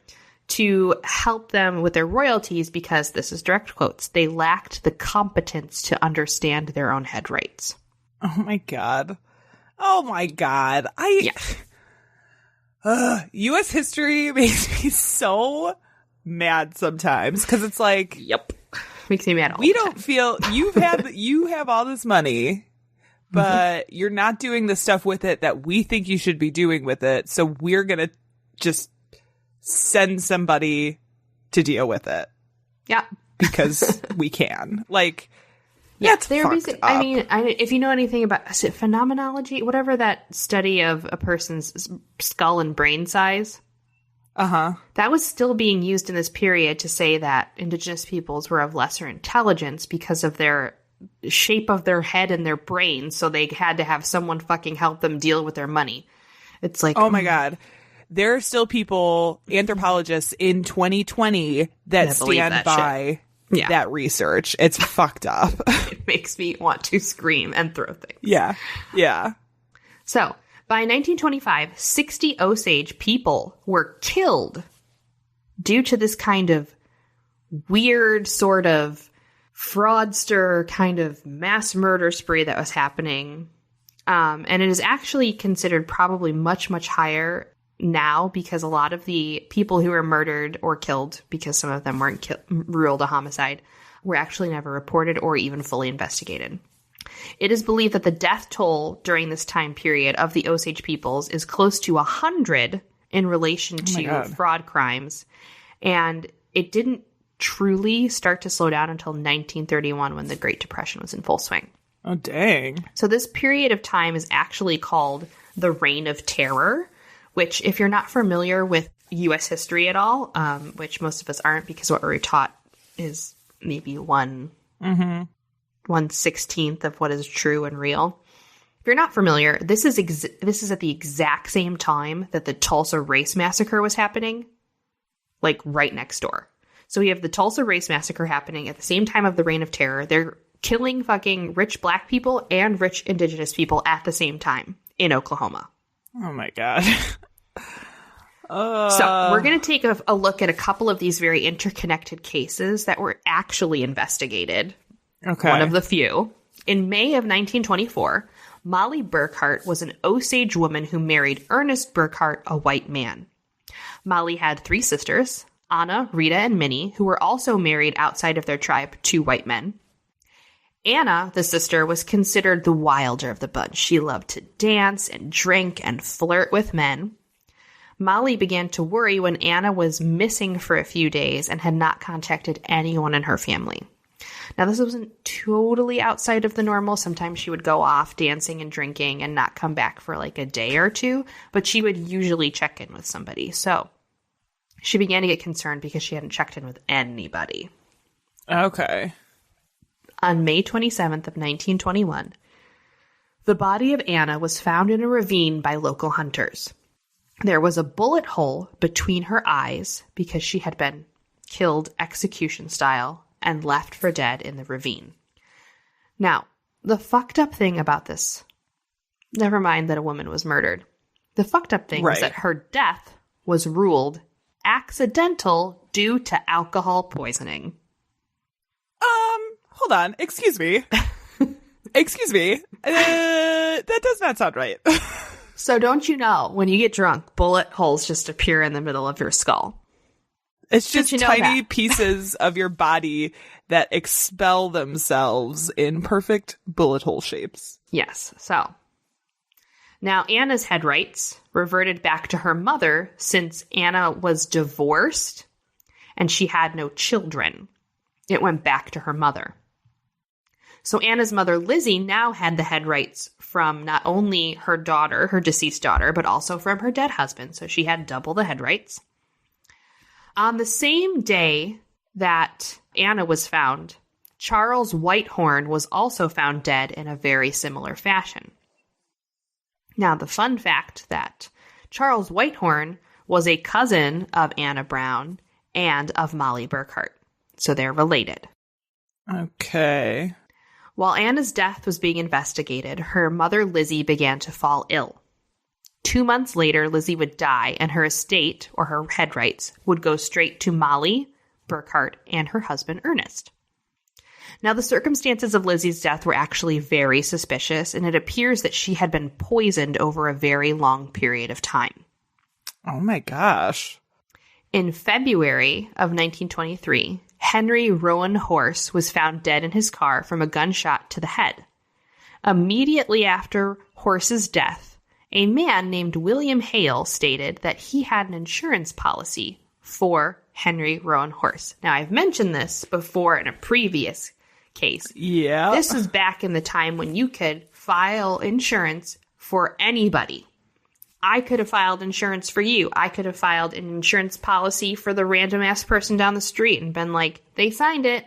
to help them with their royalties because, this is direct quotes, they lacked the competence to understand their own head rights. Oh my God. Oh my God. U.S. history makes me so mad sometimes because it's like, yep, makes me mad. All we the don't time. feel you have all this money, but you're not doing the stuff with it that we think you should be doing with it. So we're gonna just send somebody to deal with it. Yeah, because we can. Like, yeah, that's they're fucked basic. up. I mean, if you know anything about is it phenomenology, whatever that study of a person's skull and brain size. That was still being used in this period to say that indigenous peoples were of lesser intelligence because of their shape of their head and their brain. So they had to have someone fucking help them deal with their money. It's like, oh my God. There are still people, anthropologists in 2020 that stand by that research. It's fucked up. It makes me want to scream and throw things. Yeah. Yeah. So, by 1925, 60 Osage people were killed due to this kind of weird sort of fraudster kind of mass murder spree that was happening. And it is actually considered probably much, much higher now because a lot of the people who were murdered or killed, because some of them weren't ruled a homicide, were actually never reported or even fully investigated. It is believed that the death toll during this time period of the Osage peoples is close to 100 in relation to fraud crimes. And it didn't truly start to slow down until 1931 when the Great Depression was in full swing. Oh, dang. So this period of time is actually called the Reign of Terror, which if you're not familiar with U.S. history at all, which most of us aren't because what we're taught is maybe 1/16 of what is true and real. If you're not familiar, this is at the exact same time that the Tulsa Race Massacre was happening, like right next door. So we have the Tulsa Race Massacre happening at the same time of the Reign of Terror. They're killing fucking rich black people and rich indigenous people at the same time in Oklahoma. Oh my God. So we're going to take a look at a couple of these very interconnected cases that were actually investigated. Okay. One of the few. In May of 1924, Molly Burkhart was an Osage woman who married Ernest Burkhart, a white man. Molly had 3 sisters, Anna, Rita, and Minnie, who were also married outside of their tribe to white men. Anna, the sister, was considered the wilder of the bunch. She loved to dance and drink and flirt with men. Molly began to worry when Anna was missing for a few days and had not contacted anyone in her family. Now, this wasn't totally outside of the normal. Sometimes she would go off dancing and drinking and not come back for like a day or two, but she would usually check in with somebody. So she began to get concerned because she hadn't checked in with anybody. Okay. On May 27th of 1921, the body of Anna was found in a ravine by local hunters. There was a bullet hole between her eyes because she had been killed execution style and left for dead in the ravine. Now, the fucked up thing about this, never mind that a woman was murdered, the fucked up thing was that her death was ruled accidental due to alcohol poisoning. Hold on. Excuse me. Excuse me. That does not sound right. So don't you know, when you get drunk, bullet holes just appear in the middle of your skull? It's just tiny pieces of your body that expel themselves in perfect bullet hole shapes. Yes. So now Anna's head rights reverted back to her mother since Anna was divorced and she had no children. It went back to her mother. So Anna's mother, Lizzie, now had the head rights from not only her daughter, her deceased daughter, but also from her dead husband. So she had double the head rights. On the same day that Anna was found, Charles Whitehorn was also found dead in a very similar fashion. Now, the fun fact that Charles Whitehorn was a cousin of Anna Brown and of Molly Burkhart. So they're related. Okay. While Anna's death was being investigated, her mother, Lizzie, began to fall ill. 2 months later, Lizzie would die, and her estate, or her head rights, would go straight to Molly Burkhart and her husband, Ernest. Now, the circumstances of Lizzie's death were actually very suspicious, and it appears that she had been poisoned over a very long period of time. Oh my gosh. In February of 1923, Henry Rowan Horse was found dead in his car from a gunshot to the head. Immediately after Horse's death, a man named William Hale stated that he had an insurance policy for Henry Rowan Horse. Now, I've mentioned this before in a previous case. Yeah. This is back in the time when you could file insurance for anybody. I could have filed insurance for you. I could have filed an insurance policy for the random ass person down the street and been like, they signed it.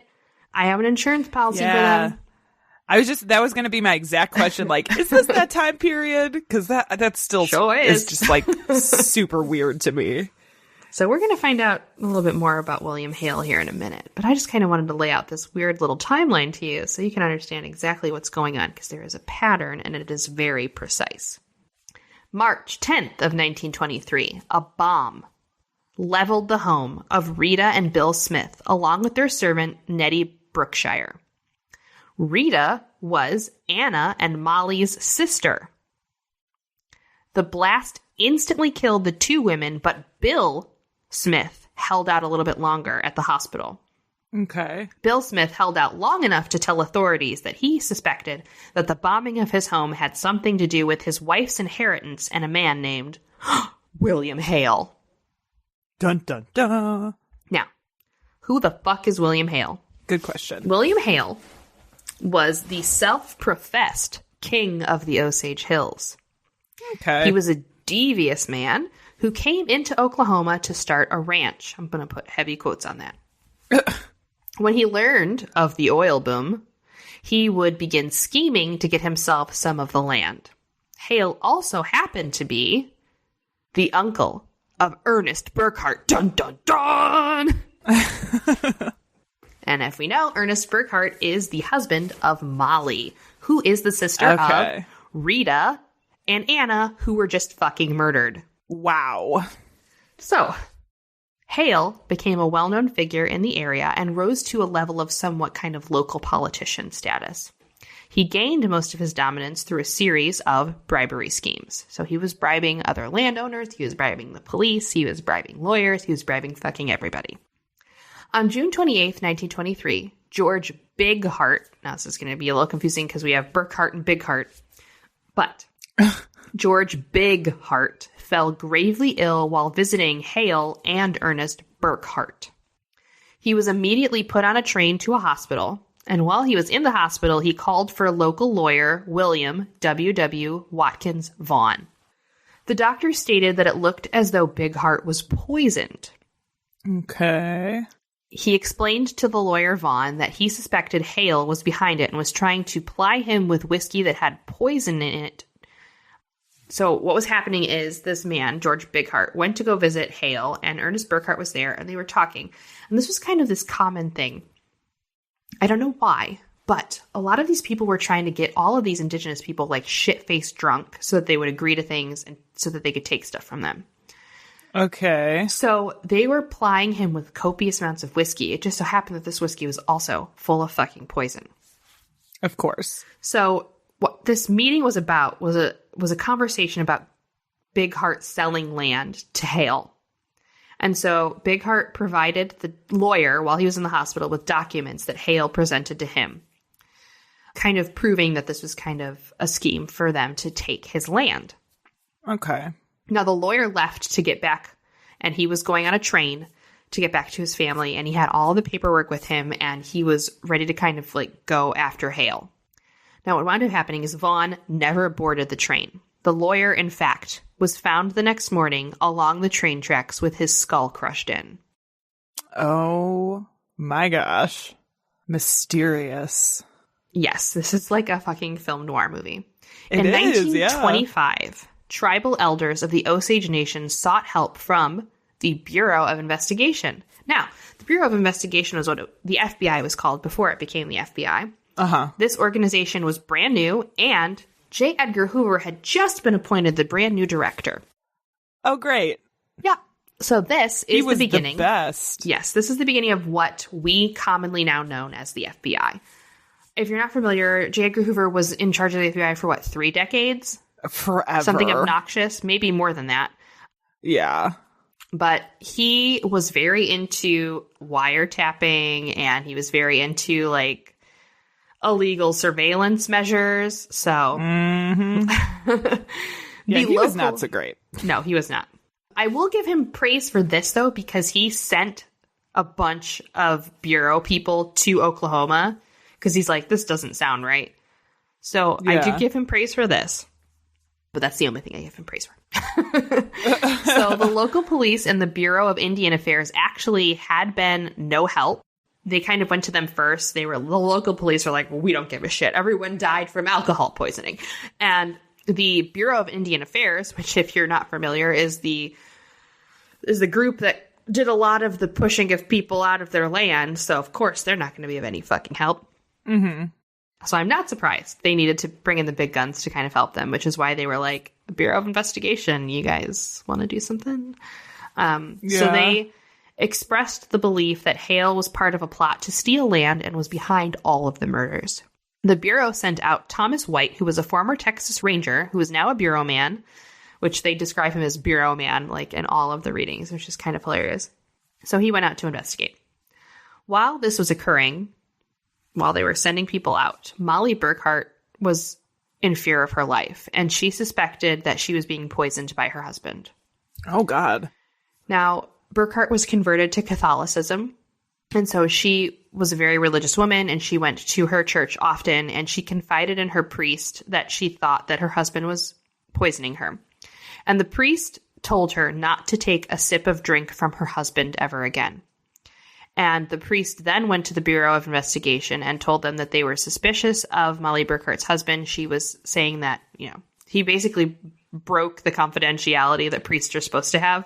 I have an insurance policy for them. That was going to be my exact question. Like, is this that time period? Because that still Sure is just like super weird to me. So we're going to find out a little bit more about William Hale here in a minute. But I just kind of wanted to lay out this weird little timeline to you so you can understand exactly what's going on, because there is a pattern and it is very precise. March 10th of 1923, a bomb leveled the home of Rita and Bill Smith, along with their servant, Nettie Brookshire. Rita was Anna and Molly's sister. The blast instantly killed the two women, but Bill Smith held out a little bit longer at the hospital. Okay. Bill Smith held out long enough to tell authorities that he suspected that the bombing of his home had something to do with his wife's inheritance and a man named William Hale. Dun, dun, dun. Now, who the fuck is William Hale? Good question. William Hale was the self-professed king of the Osage Hills. Okay. He was a devious man who came into Oklahoma to start a ranch. I'm going to put heavy quotes on that. When he learned of the oil boom, he would begin scheming to get himself some of the land. Hale also happened to be the uncle of Ernest Burkhart. Dun, dun, dun! And if we know, Ernest Burkhart is the husband of Molly, who is the sister of Rita and Anna, who were just fucking murdered. Wow. So, Hale became a well-known figure in the area and rose to a level of somewhat kind of local politician status. He gained most of his dominance through a series of bribery schemes. So he was bribing other landowners, he was bribing the police, he was bribing lawyers, he was bribing fucking everybody. On June 28th, 1923, George Big Heart, now this is going to be a little confusing because we have Burkhart and Big Heart, but George Big Heart fell gravely ill while visiting Hale and Ernest Burkhart. He was immediately put on a train to a hospital, and while he was in the hospital, he called for local lawyer William W.W. Watkins Vaughn. The doctor stated that it looked as though Big Heart was poisoned. Okay. He explained to the lawyer Vaughn that he suspected Hale was behind it and was trying to ply him with whiskey that had poison in it. So what was happening is this man, George Bigheart, went to go visit Hale, and Ernest Burkhart was there, and they were talking. And this was kind of this common thing. I don't know why, but a lot of these people were trying to get all of these indigenous people like shit-faced drunk so that they would agree to things and so that they could take stuff from them. Okay. So they were plying him with copious amounts of whiskey. It just so happened that this whiskey was also full of fucking poison. Of course. So what this meeting was about was a conversation about Big Heart selling land to Hale. And so Big Heart provided the lawyer while he was in the hospital with documents that Hale presented to him, kind of proving that this was kind of a scheme for them to take his land. Okay. Now, the lawyer left to get back, and he was going on a train to get back to his family, and he had all the paperwork with him, and he was ready to kind of like go after Hale. Now, what wound up happening is Vaughn never boarded the train. The lawyer, in fact, was found the next morning along the train tracks with his skull crushed in. Oh my gosh. Mysterious. Yes, this is like a fucking film noir movie. In 1925, tribal elders of the Osage Nation sought help from the Bureau of Investigation. Now, the Bureau of Investigation was what the FBI was called before it became the FBI. Uh-huh. This organization was brand new, and J. Edgar Hoover had just been appointed the brand new director. Oh, great. Yeah. So this is the beginning. The best. Yes, this is the beginning of what we commonly now known as the FBI. If you're not familiar, J. Edgar Hoover was in charge of the FBI for, 3 decades? Forever. Something obnoxious, maybe more than that. Yeah. But he was very into wiretapping, and he was very into, like, illegal surveillance measures. So he was not so great. No, he was not. I will give him praise for this, though, because he sent a bunch of Bureau people to Oklahoma because he's like, this doesn't sound right. So I do give him praise for this. But that's the only thing I give him praise for. So the local police and the Bureau of Indian Affairs actually had been no help. They kind of went to them first. The local police were like, well, we don't give a shit. Everyone died from alcohol poisoning. And the Bureau of Indian Affairs, which, if you're not familiar, is the group that did a lot of the pushing of people out of their land. So, of course, they're not going to be of any fucking help. Mm-hmm. So I'm not surprised. They needed to bring in the big guns to kind of help them, which is why they were like, Bureau of Investigation, you guys want to do something? So they expressed the belief that Hale was part of a plot to steal land and was behind all of the murders. The Bureau sent out Thomas White, who was a former Texas Ranger, who is now a Bureau man, which they describe him as Bureau man, like, in all of the readings, which is kind of hilarious. So he went out to investigate. While this was occurring, while they were sending people out, Molly Burkhart was in fear of her life, and she suspected that she was being poisoned by her husband. Oh, God. Now, Burkhart was converted to Catholicism, and so she was a very religious woman, and she went to her church often, and she confided in her priest that she thought that her husband was poisoning her. And the priest told her not to take a sip of drink from her husband ever again. And the priest then went to the Bureau of Investigation and told them that they were suspicious of Molly Burkhart's husband. She was saying that, he basically broke the confidentiality that priests are supposed to have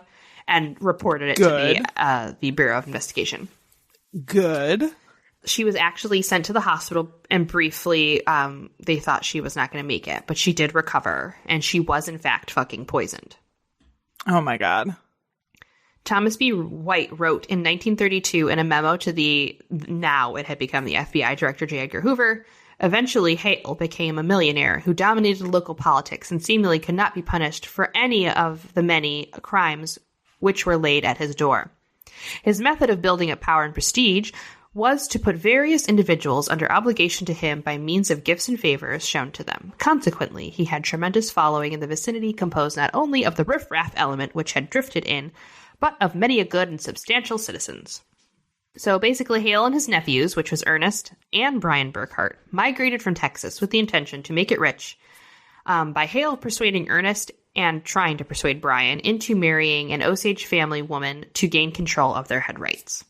and reported it to the Bureau of Investigation. Good. She was actually sent to the hospital, and briefly they thought she was not going to make it, but she did recover, and she was in fact fucking poisoned. Oh my God. Thomas B. White wrote in 1932 in a memo to now it had become the FBI Director J. Edgar Hoover, eventually Hale became a millionaire who dominated local politics and seemingly could not be punished for any of the many crimes which were laid at his door. His method of building up power and prestige was to put various individuals under obligation to him by means of gifts and favors shown to them. Consequently, he had tremendous following in the vicinity, composed not only of the riffraff element which had drifted in, but of many a good and substantial citizens. So basically, Hale and his nephews, which was Ernest and Brian Burkhart, migrated from Texas with the intention to make it rich, by Hale persuading Ernest and trying to persuade Brian into marrying an Osage family woman to gain control of their head rights.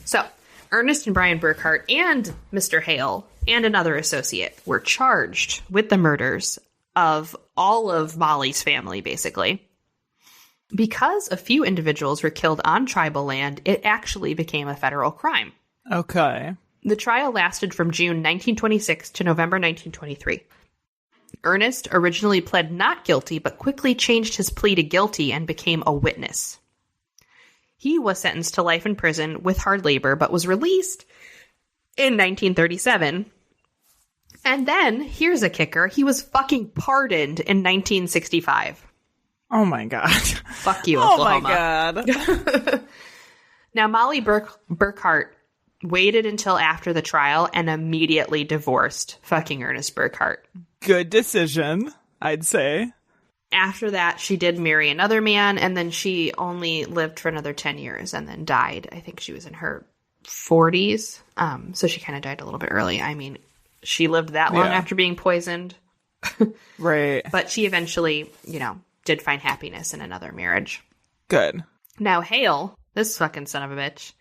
So, Ernest and Brian Burkhart and Mr. Hale and another associate were charged with the murders of all of Molly's family, basically. Because a few individuals were killed on tribal land, it actually became a federal crime. Okay. The trial lasted from June 1926 to November 1923. Ernest originally pled not guilty, but quickly changed his plea to guilty and became a witness. He was sentenced to life in prison with hard labor, but was released in 1937. And then, here's a kicker, he was fucking pardoned in 1965. Oh my God. Fuck you, Oklahoma. Oh my God. Now, Molly Burkhart waited until after the trial and immediately divorced fucking Ernest Burkhart. Good decision, I'd say. After that, she did marry another man, and then she only lived for another 10 years and then died. I think she was in her 40s. So she kind of died a little bit early. I mean, she lived that long after being poisoned. Right. But she eventually, did find happiness in another marriage. Good. Now, Hale, this fucking son of a bitch,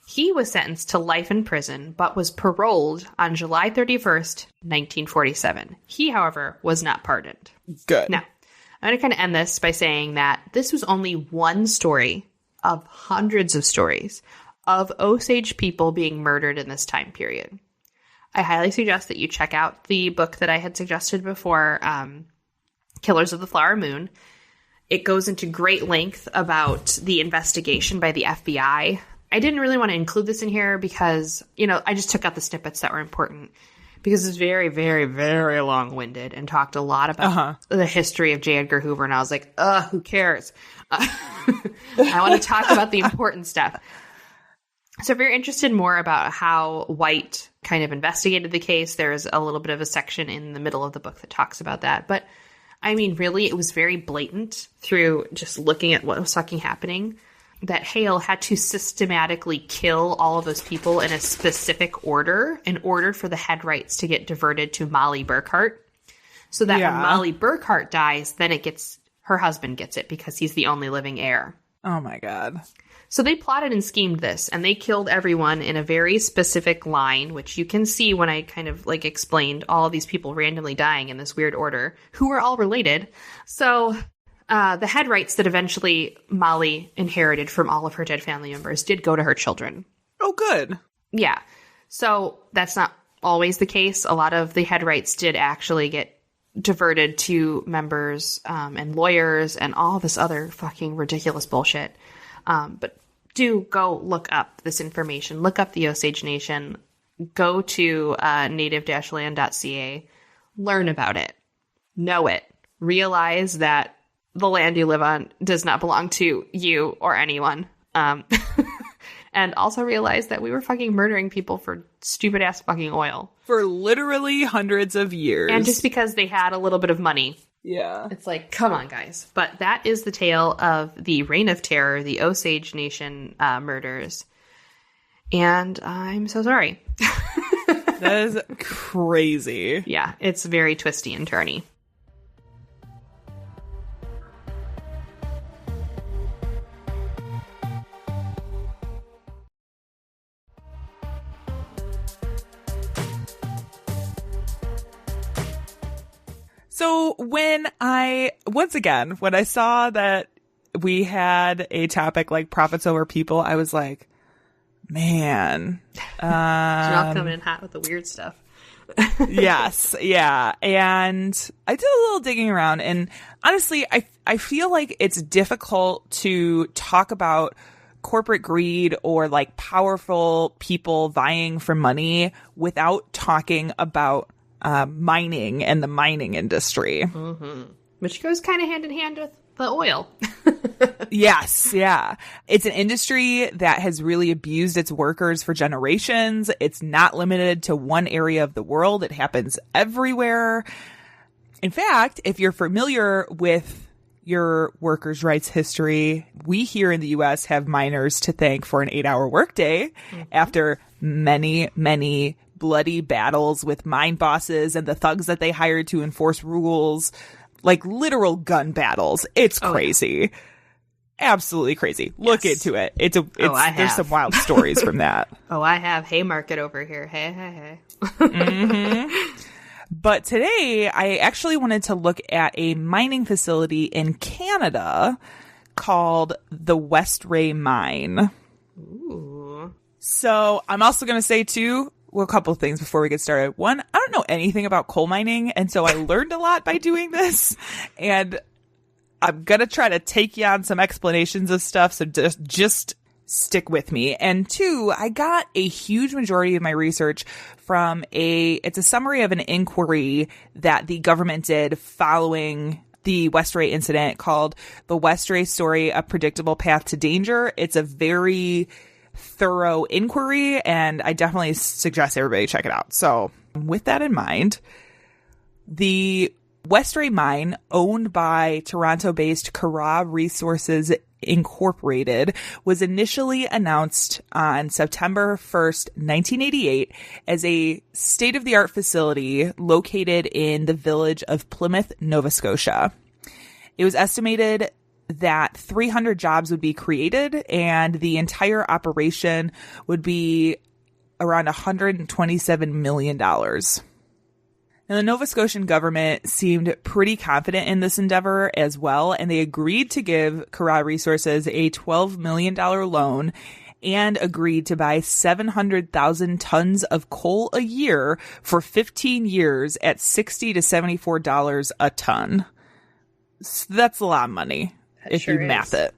he was sentenced to life in prison, but was paroled on July 31st, 1947. He, however, was not pardoned. Good. Now, I'm going to kind of end this by saying that this was only one story of hundreds of stories of Osage people being murdered in this time period. I highly suggest that you check out the book that I had suggested before, Killers of the Flower Moon. It goes into great length about the investigation by the FBI. I didn't really want to include this in here because, I just took out the snippets that were important. because it's very, very, very long-winded and talked a lot about the history of J. Edgar Hoover. And I was like, who cares? I want to talk about the important stuff. So if you're interested more about how White kind of investigated the case, there's a little bit of a section in the middle of the book that talks about that. But I mean, really, it was very blatant through just looking at what was fucking happening, that Hale had to systematically kill all of those people in a specific order in order for the head rights to get diverted to Molly Burkhart. So that when Molly Burkhart dies, then her husband gets it because he's the only living heir. Oh my God. So they plotted and schemed this, and they killed everyone in a very specific line, which you can see when I kind of like explained all of these people randomly dying in this weird order, who were all related. So the head rights that eventually Molly inherited from all of her dead family members did go to her children. Oh, good. Yeah. So that's not always the case. A lot of the head rights did actually get diverted to members and lawyers and all this other fucking ridiculous bullshit. But do go look up this information. Look up the Osage Nation. Go to native-land.ca. Learn about it. Know it. Realize that the land you live on does not belong to you or anyone. And also realize that we were fucking murdering people for stupid-ass fucking oil. For literally hundreds of years. And just because they had a little bit of money. Yeah. It's like, come on, guys. But that is the tale of the Reign of Terror, the Osage Nation murders. And I'm so sorry. That is crazy. Yeah, it's very twisty and turny. So when I saw that we had a topic like profits over people, I was like, man. Janelle coming in hot with the weird stuff. Yes. Yeah. And I did a little digging around, and honestly, I feel like it's difficult to talk about corporate greed or like powerful people vying for money without talking about mining and the mining industry. Mm-hmm. Which goes kind of hand in hand with the oil. Yes, yeah. It's an industry that has really abused its workers for generations. It's not limited to one area of the world. It happens everywhere. In fact, if you're familiar with your workers' rights history, we here in the U.S. have miners to thank for an 8-hour workday after many, many bloody battles with mine bosses and the thugs that they hired to enforce rules, like literal gun battles. It's crazy. Absolutely crazy. Look into it. There's some wild stories from that. Oh, I have Haymarket over here. Hey. Mm-hmm. But today I actually wanted to look at a mining facility in Canada called the West Ray Mine. Ooh. So I'm also going to say too, well, a couple of things before we get started. One, I don't know anything about coal mining, and so I learned a lot by doing this, and I'm going to try to take you on some explanations of stuff, so just stick with me. And two, I got a huge majority of my research from it's a summary of an inquiry that the government did following the West Ray incident called The West Ray Story, A Predictable Path to Danger. It's a very thorough inquiry, and I definitely suggest everybody check it out. So with that in mind, the West Ray Mine, owned by Toronto-based Kara Resources Incorporated, was initially announced on September 1st, 1988 as a state-of-the-art facility located in the village of Plymouth, Nova Scotia. It was estimated that 300 jobs would be created, and the entire operation would be around $127 million. Now, the Nova Scotian government seemed pretty confident in this endeavor as well, and they agreed to give Kara Resources a $12 million loan and agreed to buy 700,000 tons of coal a year for 15 years at $60 to $74 a ton. So that's a lot of money. If you math it.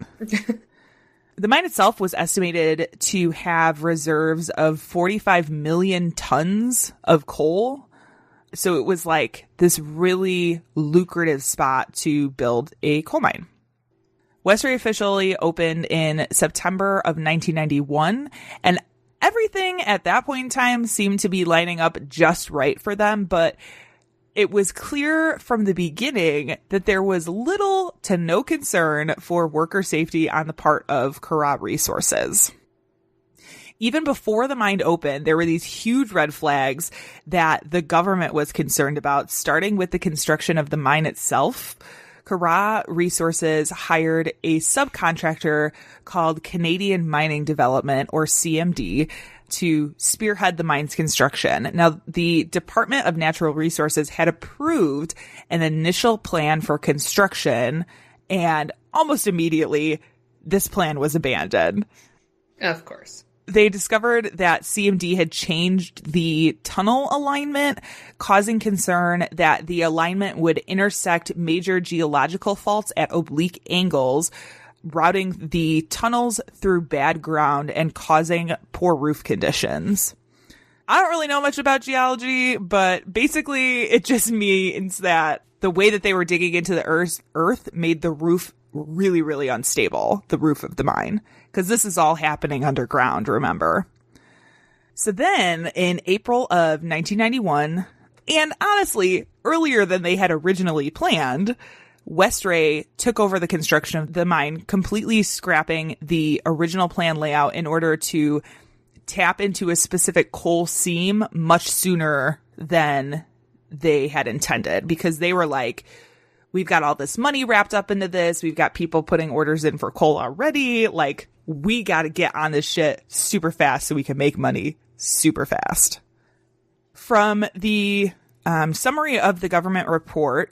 The mine itself was estimated to have reserves of 45 million tons of coal. So it was like this really lucrative spot to build a coal mine. Westray officially opened in September of 1991, and everything at that point in time seemed to be lining up just right for them, but it was clear from the beginning that there was little to no concern for worker safety on the part of Curragh Resources. Even before the mine opened, there were these huge red flags that the government was concerned about, starting with the construction of the mine itself. Curragh Resources hired a subcontractor called Canadian Mining Development, or CMD, to spearhead the mine's construction. Now, the Department of Natural Resources had approved an initial plan for construction, and almost immediately, this plan was abandoned. Of course. They discovered that CMD had changed the tunnel alignment, causing concern that the alignment would intersect major geological faults at oblique angles, routing the tunnels through bad ground and causing poor roof conditions. I don't really know much about geology, but basically it just means that the way that they were digging into the earth made the roof really, really unstable, the roof of the mine, because this is all happening underground, remember? So then, in April of 1991, and honestly, earlier than they had originally planned, Westray took over the construction of the mine, completely scrapping the original plan layout in order to tap into a specific coal seam much sooner than they had intended, because they were like, we've got all this money wrapped up into this. We've got people putting orders in for coal already. Like, we got to get on this shit super fast so we can make money super fast. From the summary of the government report,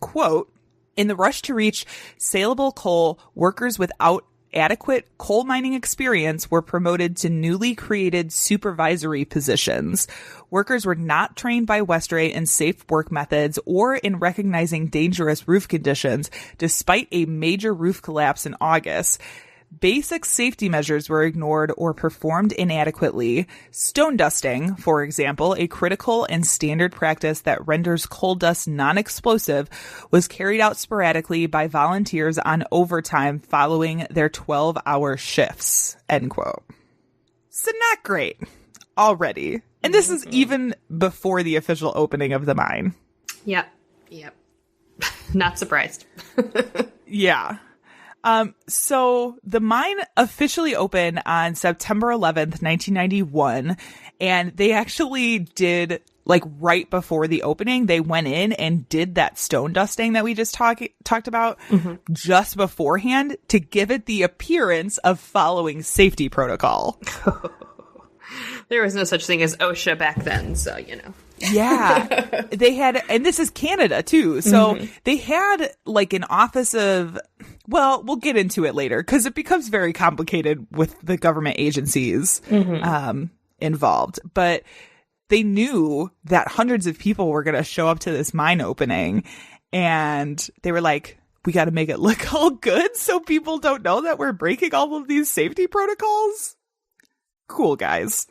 quote, in the rush to reach saleable coal, workers without adequate coal mining experience were promoted to newly created supervisory positions. Workers were not trained by Westray in safe work methods or in recognizing dangerous roof conditions, despite a major roof collapse in August. Basic safety measures were ignored or performed inadequately. Stone dusting, for example, a critical and standard practice that renders coal dust non-explosive, was carried out sporadically by volunteers on overtime following their 12-hour shifts. End quote. So not great already. And this is even before the official opening of the mine. Yep. Not surprised. Yeah. So the mine officially opened on September 11th, 1991, and they actually did, like, right before the opening, they went in and did that stone dusting that we just talked about just beforehand to give it the appearance of following safety protocol. There was no such thing as OSHA back then, so, you know. Yeah. They had, and this is Canada too, so they had, like, an office of, well, we'll get into it later because it becomes very complicated with the government agencies involved. But they knew that hundreds of people were going to show up to this mine opening, and they were like, we got to make it look all good so people don't know that we're breaking all of these safety protocols. Cool, guys.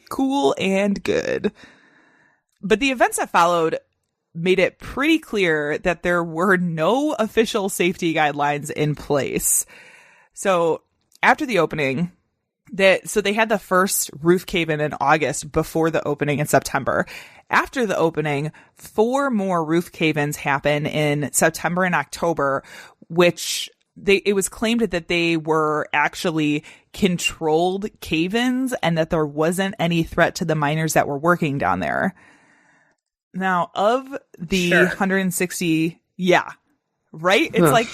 Cool and good. But the events that followed made it pretty clear that there were no official safety guidelines in place. So after the opening, they had the first roof cave-in August before the opening in September. After the opening, 4 more roof cave-ins happened in September and October, which it was claimed that they were actually controlled cave-ins and that there wasn't any threat to the miners that were working down there. Now, of the 160, yeah, right? It's like,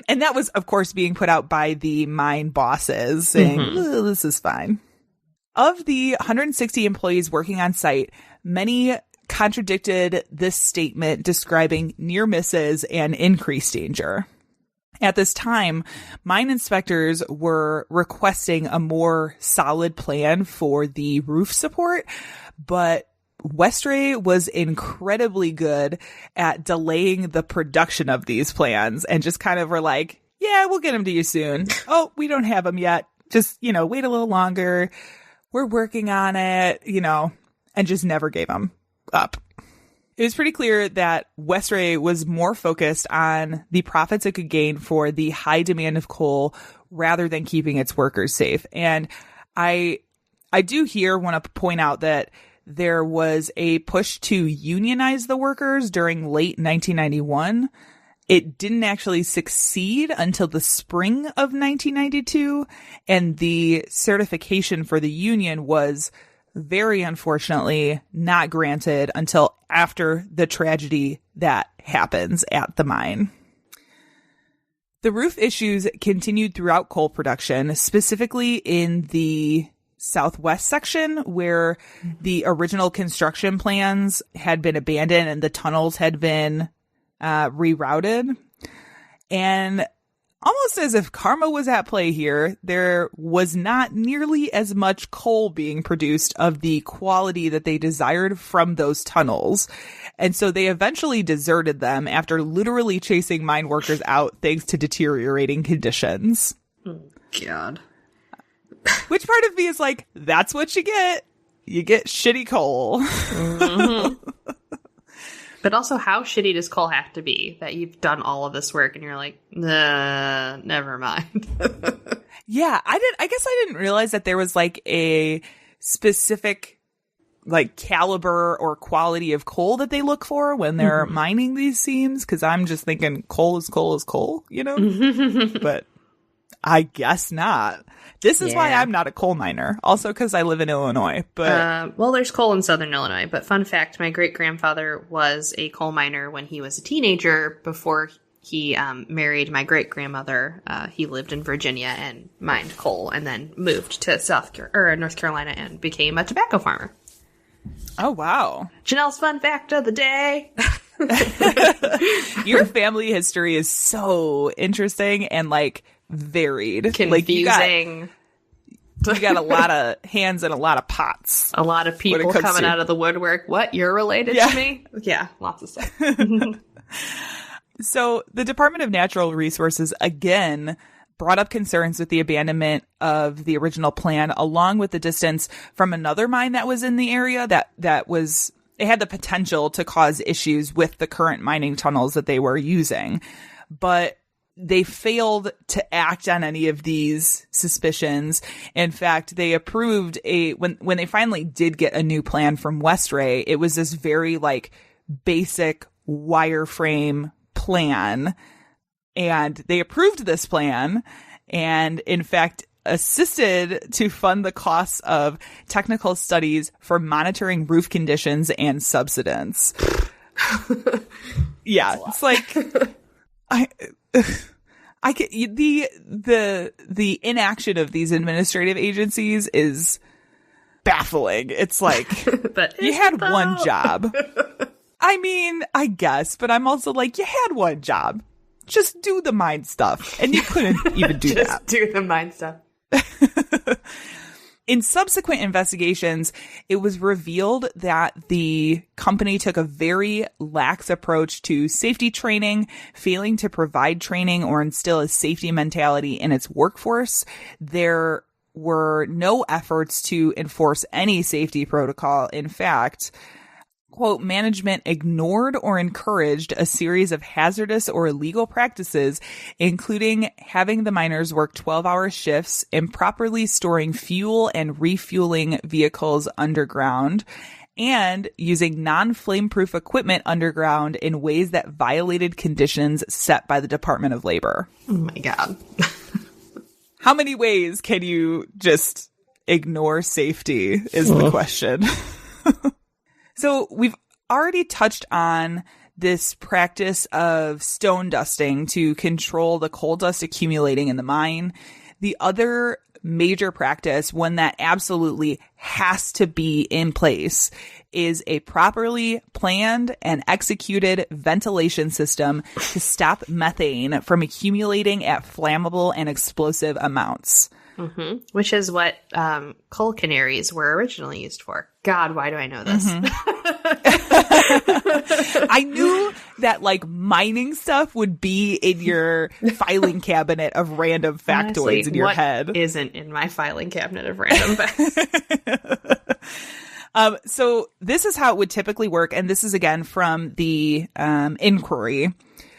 and that was, of course, being put out by the mine bosses saying, this is fine. Of the 160 employees working on site, many contradicted this statement describing near misses and increased danger. At this time, mine inspectors were requesting a more solid plan for the roof support, but Westray was incredibly good at delaying the production of these plans and just kind of were like, yeah, we'll get them to you soon. Oh, we don't have them yet. Just, wait a little longer. We're working on it, and just never gave them up. It was pretty clear that Westray was more focused on the profits it could gain for the high demand of coal rather than keeping its workers safe. And I do here want to point out that there was a push to unionize the workers during late 1991. It didn't actually succeed until the spring of 1992, and the certification for the union was very unfortunately not granted until after the tragedy that happens at the mine. The roof issues continued throughout coal production, specifically in the southwest section where the original construction plans had been abandoned and the tunnels had been rerouted. And almost as if karma was at play here, there was not nearly as much coal being produced of the quality that they desired from those tunnels. And so they eventually deserted them after literally chasing mine workers out thanks to deteriorating conditions. Oh, God. Which part of me is like, that's what you get. You get shitty coal. Mm-hmm. But also, how shitty does coal have to be that you've done all of this work and you're like, nah, never mind. Yeah, I guess I didn't realize that there was like a specific like caliber or quality of coal that they look for when they're mining these seams. Cause I'm just thinking coal is coal, you know? But I guess not. This is why I'm not a coal miner. Also because I live in Illinois. But well, there's coal in southern Illinois. But fun fact, my great-grandfather was a coal miner when he was a teenager before he married my great-grandmother. He lived in Virginia and mined coal and then moved to North Carolina and became a tobacco farmer. Oh, wow. Janelle's fun fact of the day. Your family history is so interesting and like varied. Confusing. Like you got a lot of hands and a lot of pots. A lot of people coming out of the woodwork. What? You're related to me? Yeah, lots of stuff. So the Department of Natural Resources again brought up concerns with the abandonment of the original plan, along with the distance from another mine that was in the area that was, it had the potential to cause issues with the current mining tunnels that they were using. But they failed to act on any of these suspicions. In fact, they approved when they finally did get a new plan from Westray, it was this very like basic wireframe plan. And they approved this plan and in fact assisted to fund the costs of technical studies for monitoring roof conditions and subsidence. Yeah, it's like the inaction of these administrative agencies is baffling. It's like, but you had one job. I mean, I guess, but I'm also like, you had one job. Just do the mine stuff. And you couldn't even do that. Just do the mine stuff. In subsequent investigations, it was revealed that the company took a very lax approach to safety training, failing to provide training or instill a safety mentality in its workforce. There were no efforts to enforce any safety protocol. In fact, quote, management ignored or encouraged a series of hazardous or illegal practices, including having the miners work 12-hour shifts, improperly storing fuel and refueling vehicles underground, and using non-flame-proof equipment underground in ways that violated conditions set by the Department of Labor. Oh my God. How many ways can you just ignore safety is the question. So we've already touched on this practice of stone dusting to control the coal dust accumulating in the mine. The other major practice, one that absolutely has to be in place, is a properly planned and executed ventilation system to stop methane from accumulating at flammable and explosive amounts. Mm-hmm. Which is what coal canaries were originally used for. God, why do I know this? Mm-hmm. I knew that like mining stuff would be in your filing cabinet of random factoids. Honestly, in your what head. Isn't in my filing cabinet of random facts. So this is how it would typically work. And this is again from the inquiry.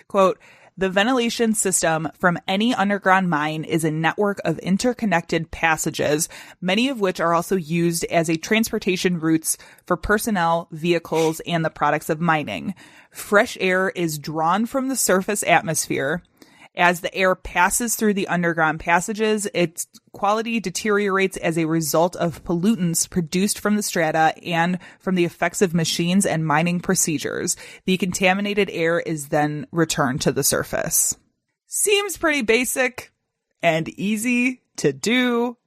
Quote, the ventilation system from any underground mine is a network of interconnected passages, many of which are also used as a transportation routes for personnel, vehicles, and the products of mining. Fresh air is drawn from the surface atmosphere. As the air passes through the underground passages, its quality deteriorates as a result of pollutants produced from the strata and from the effects of machines and mining procedures. The contaminated air is then returned to the surface. Seems pretty basic and easy to do,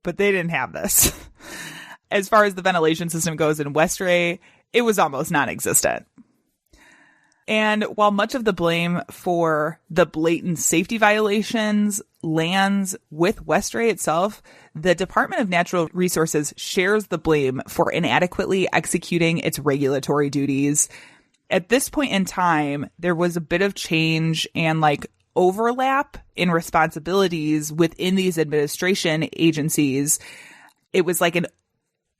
but they didn't have this. As far as the ventilation system goes in Westray, it was almost non-existent. And while much of the blame for the blatant safety violations lands with Westray itself, the Department of Natural Resources shares the blame for inadequately executing its regulatory duties. At this point in time, there was a bit of change and overlap in responsibilities within these administration agencies. It was like an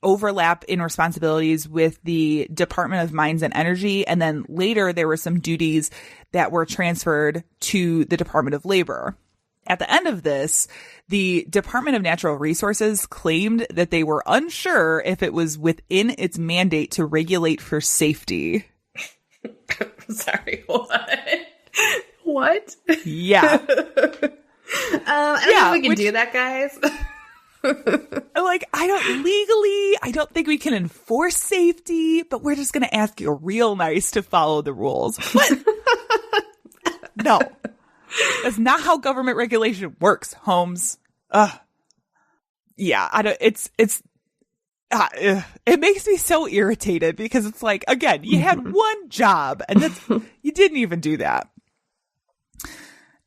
overlap in responsibilities with the Department of Mines and Energy. And then later there were some duties that were transferred to the Department of Labor. At the end of this, the Department of Natural Resources claimed that they were unsure if it was within its mandate to regulate for safety. Sorry, what? What? Yeah. I don't know if we can do that, guys. I don't think we can enforce safety, but we're just going to ask you real nice to follow the rules. What? No. That's not how government regulation works, Holmes. Yeah, it makes me so irritated because it's like, again, you had one job and you didn't even do that.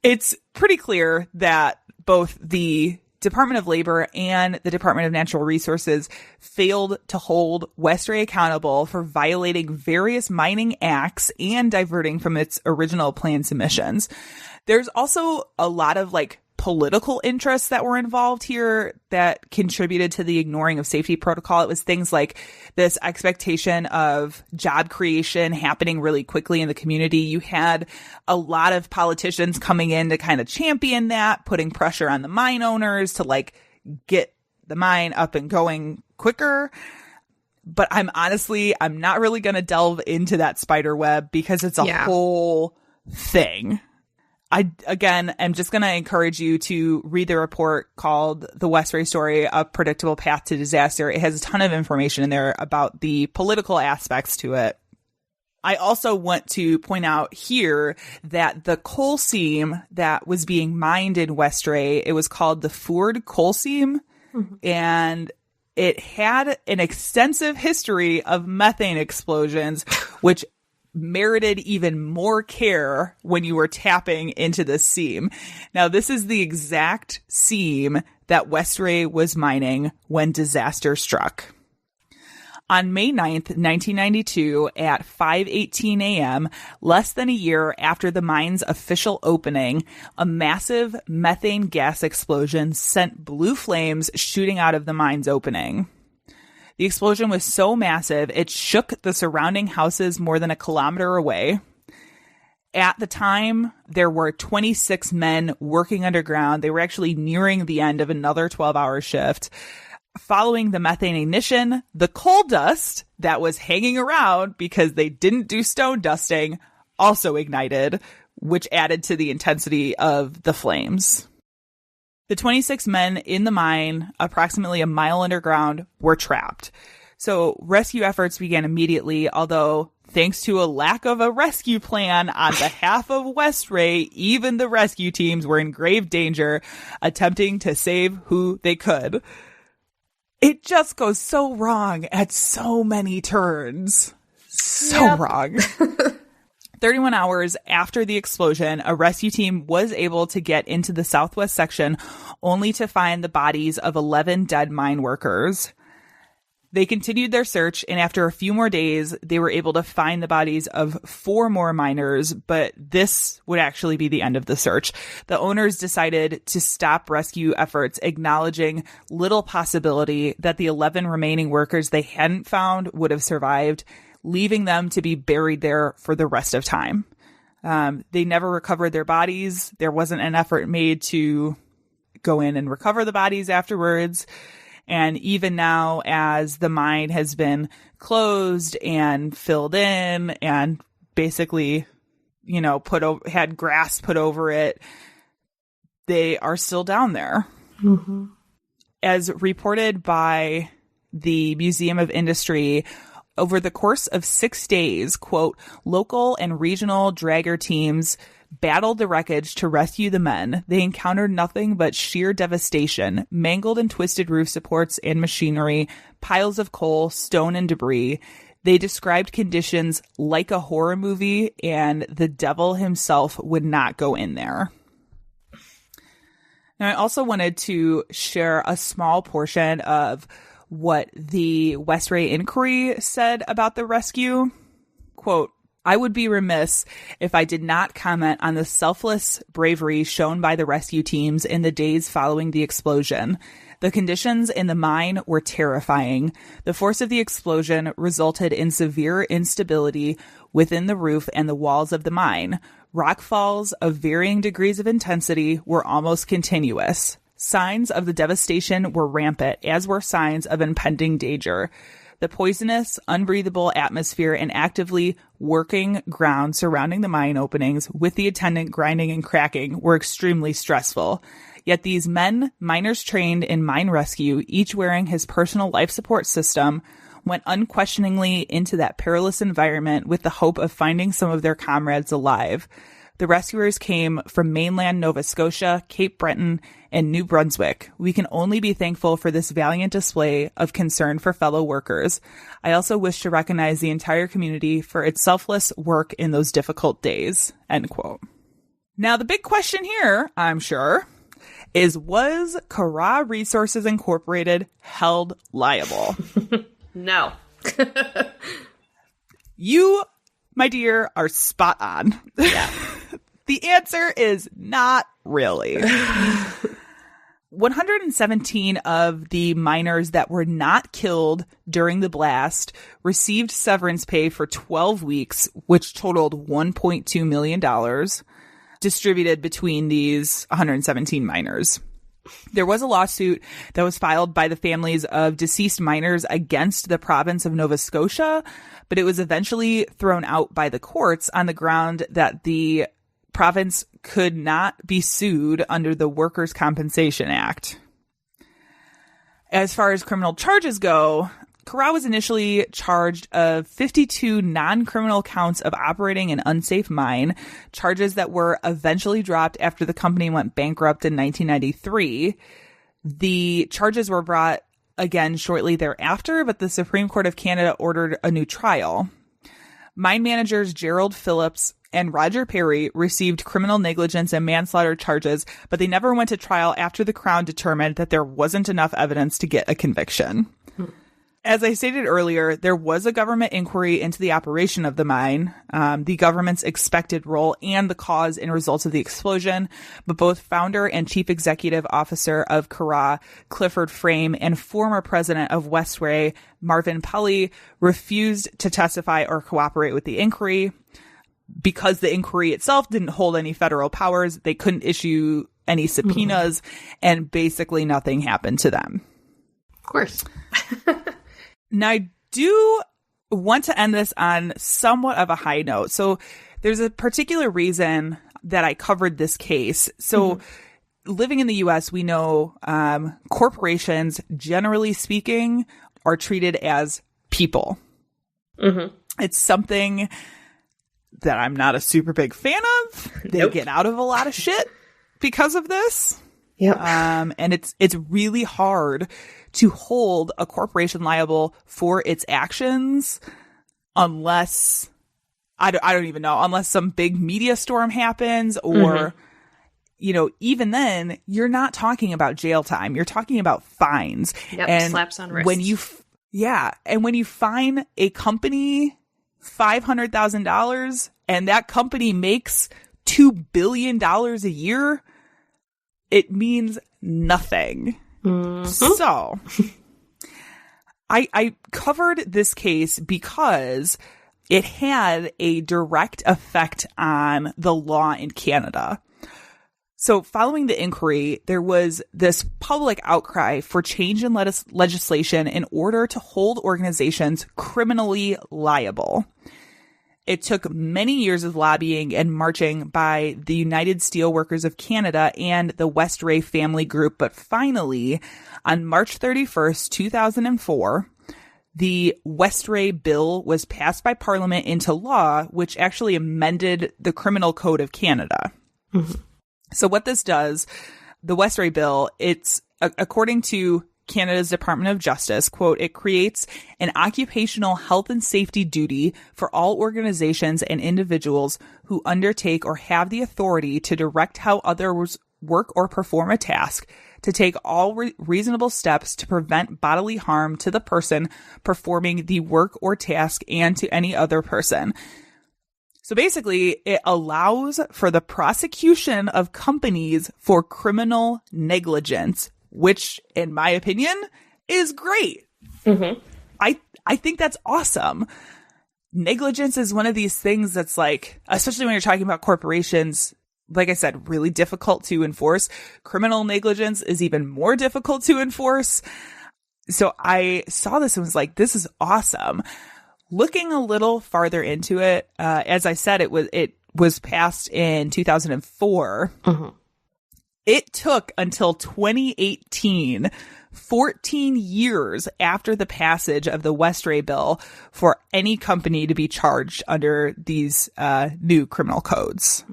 It's pretty clear that both the Department of Labor and the Department of Natural Resources failed to hold Westray accountable for violating various mining acts and diverting from its original plan submissions. There's also a lot of political interests that were involved here that contributed to the ignoring of safety protocol. It was things like this expectation of job creation happening really quickly in the community. You had a lot of politicians coming in to kind of champion that, putting pressure on the mine owners to get the mine up and going quicker. But I'm not really going to delve into that spider web because it's a whole thing. I, again, am just going to encourage you to read the report called The Westray Story, A Predictable Path to Disaster. It has a ton of information in there about the political aspects to it. I also want to point out here that the coal seam that was being mined in Westray, it was called the Ford Coal Seam, and it had an extensive history of methane explosions, which merited even more care when you were tapping into the seam. Now, this is the exact seam that Westray was mining when disaster struck. On May 9th, 1992, at 5:18 a.m., less than a year after the mine's official opening, a massive methane gas explosion sent blue flames shooting out of the mine's opening. The explosion was so massive, it shook the surrounding houses more than a kilometer away. At the time, there were 26 men working underground. They were actually nearing the end of another 12-hour shift. Following the methane ignition, the coal dust that was hanging around because they didn't do stone dusting also ignited, which added to the intensity of the flames. The 26 men in the mine, approximately a mile underground, were trapped. So rescue efforts began immediately, although thanks to a lack of a rescue plan on behalf of Westray, even the rescue teams were in grave danger, attempting to save who they could. It just goes so wrong at so many turns. So wrong. 31 hours after the explosion, a rescue team was able to get into the southwest section only to find the bodies of 11 dead mine workers. They continued their search, and after a few more days, they were able to find the bodies of 4 more miners, but this would actually be the end of the search. The owners decided to stop rescue efforts, acknowledging little possibility that the 11 remaining workers they hadn't found would have survived, leaving them to be buried there for the rest of time. They never recovered their bodies. There wasn't an effort made to go in and recover the bodies afterwards. And even now, as the mine has been closed and filled in and basically, had grass put over it, they are still down there. Mm-hmm. As reported by the Museum of Industry, over the course of 6 days, quote, local and regional dragger teams battled the wreckage to rescue the men. They encountered nothing but sheer devastation, mangled and twisted roof supports and machinery, piles of coal, stone, and debris. They described conditions like a horror movie, and the devil himself would not go in there. Now, I also wanted to share a small portion of what the Westray inquiry said about the rescue. Quote, I would be remiss if I did not comment on the selfless bravery shown by the rescue teams in the days following the explosion. The conditions in the mine were terrifying. The force of the explosion resulted in severe instability within the roof and the walls of the mine. Rock falls of varying degrees of intensity were almost continuous. Signs of the devastation were rampant, as were signs of impending danger. The poisonous, unbreathable atmosphere and actively working ground surrounding the mine openings with the attendant grinding and cracking were extremely stressful. Yet these men, miners trained in mine rescue, each wearing his personal life support system, went unquestioningly into that perilous environment with the hope of finding some of their comrades alive. The rescuers came from mainland Nova Scotia, Cape Breton, and New Brunswick. We can only be thankful for this valiant display of concern for fellow workers. I also wish to recognize the entire community for its selfless work in those difficult days. End quote. Now, the big question here, I'm sure, is was Kara Resources Incorporated held liable? No. You, my dear, are spot on. Yeah. The answer is not really. 117 of the miners that were not killed during the blast received severance pay for 12 weeks, which totaled $1.2 million, distributed between these 117 miners. There was a lawsuit that was filed by the families of deceased miners against the province of Nova Scotia, but it was eventually thrown out by the courts on the ground that the province could not be sued under the Workers' Compensation Act. As far as criminal charges go, Kara was initially charged of 52 non-criminal counts of operating an unsafe mine, charges that were eventually dropped after the company went bankrupt in 1993. The charges were brought again shortly thereafter, but the Supreme Court of Canada ordered a new trial. Mine managers Gerald Phillips and Roger Perry received criminal negligence and manslaughter charges, but they never went to trial after the Crown determined that there wasn't enough evidence to get a conviction. As I stated earlier, there was a government inquiry into the operation of the mine, the government's expected role, and the cause and results of the explosion, but both founder and chief executive officer of Kara, Clifford Frame, and former president of Westray, Marvin Pelley, refused to testify or cooperate with the inquiry. Because the inquiry itself didn't hold any federal powers, they couldn't issue any subpoenas, and basically nothing happened to them. Of course. Now, I do want to end this on somewhat of a high note. So there's a particular reason that I covered this case. So living in the U.S., we know corporations, generally speaking, are treated as people. Mm-hmm. It's something that I'm not a super big fan of. They get out of a lot of shit because of this. Yep. And it's really hard to hold a corporation liable for its actions unless I don't even know, unless some big media storm happens or, you know, even then you're not talking about jail time. You're talking about fines. Yep, and slaps on wrists. When you Yeah. And when you fine a company $500,000 and that company makes $2 billion a year, it means nothing. Mm-hmm. So I covered this case because it had a direct effect on the law in Canada. So following the inquiry, there was this public outcry for change in legislation in order to hold organizations criminally liable. It took many years of lobbying and marching by the United Steelworkers of Canada and the Westray Family Group, but finally, on March 31st, 2004, the Westray Bill was passed by Parliament into law, which actually amended the Criminal Code of Canada. Mm-hmm. So what this does, the Westray Bill, it's according to Canada's Department of Justice, quote, it creates an occupational health and safety duty for all organizations and individuals who undertake or have the authority to direct how others work or perform a task, to take all reasonable steps to prevent bodily harm to the person performing the work or task and to any other person. So basically, it allows for the prosecution of companies for criminal negligence, which, in my opinion, is great. Mm-hmm. I think that's awesome. Negligence is one of these things that's like, especially when you're talking about corporations, like I said, really difficult to enforce. Criminal negligence is even more difficult to enforce. So I saw this and was like, this is awesome. Looking a little farther into it, as I said, it was passed in 2004. Mm-hmm. It took until 2018, 14 years after the passage of the Westray Bill, for any company to be charged under these new criminal codes.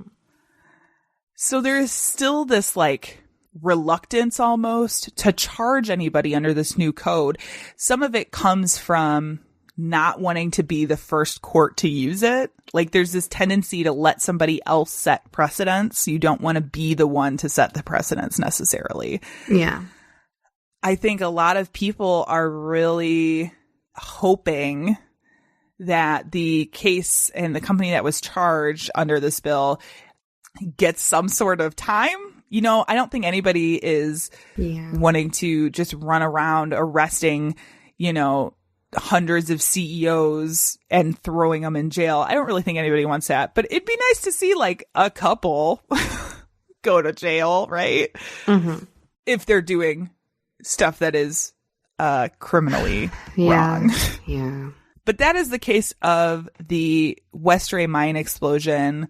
So there's still this like reluctance almost to charge anybody under this new code. Some of it comes from not wanting to be the first court to use it. Like there's this tendency to let somebody else set precedents. You don't want to be the one to set the precedents necessarily. Yeah. I think a lot of people are really hoping that the case and the company that was charged under this bill gets some sort of time. You know, I don't think anybody is wanting to just run around arresting, you know, hundreds of CEOs and throwing them in jail. I don't really think anybody wants that, but it'd be nice to see like a couple go to jail, right? Mm-hmm. If they're doing stuff that is criminally wrong. Yeah. But that is the case of the Westray mine explosion.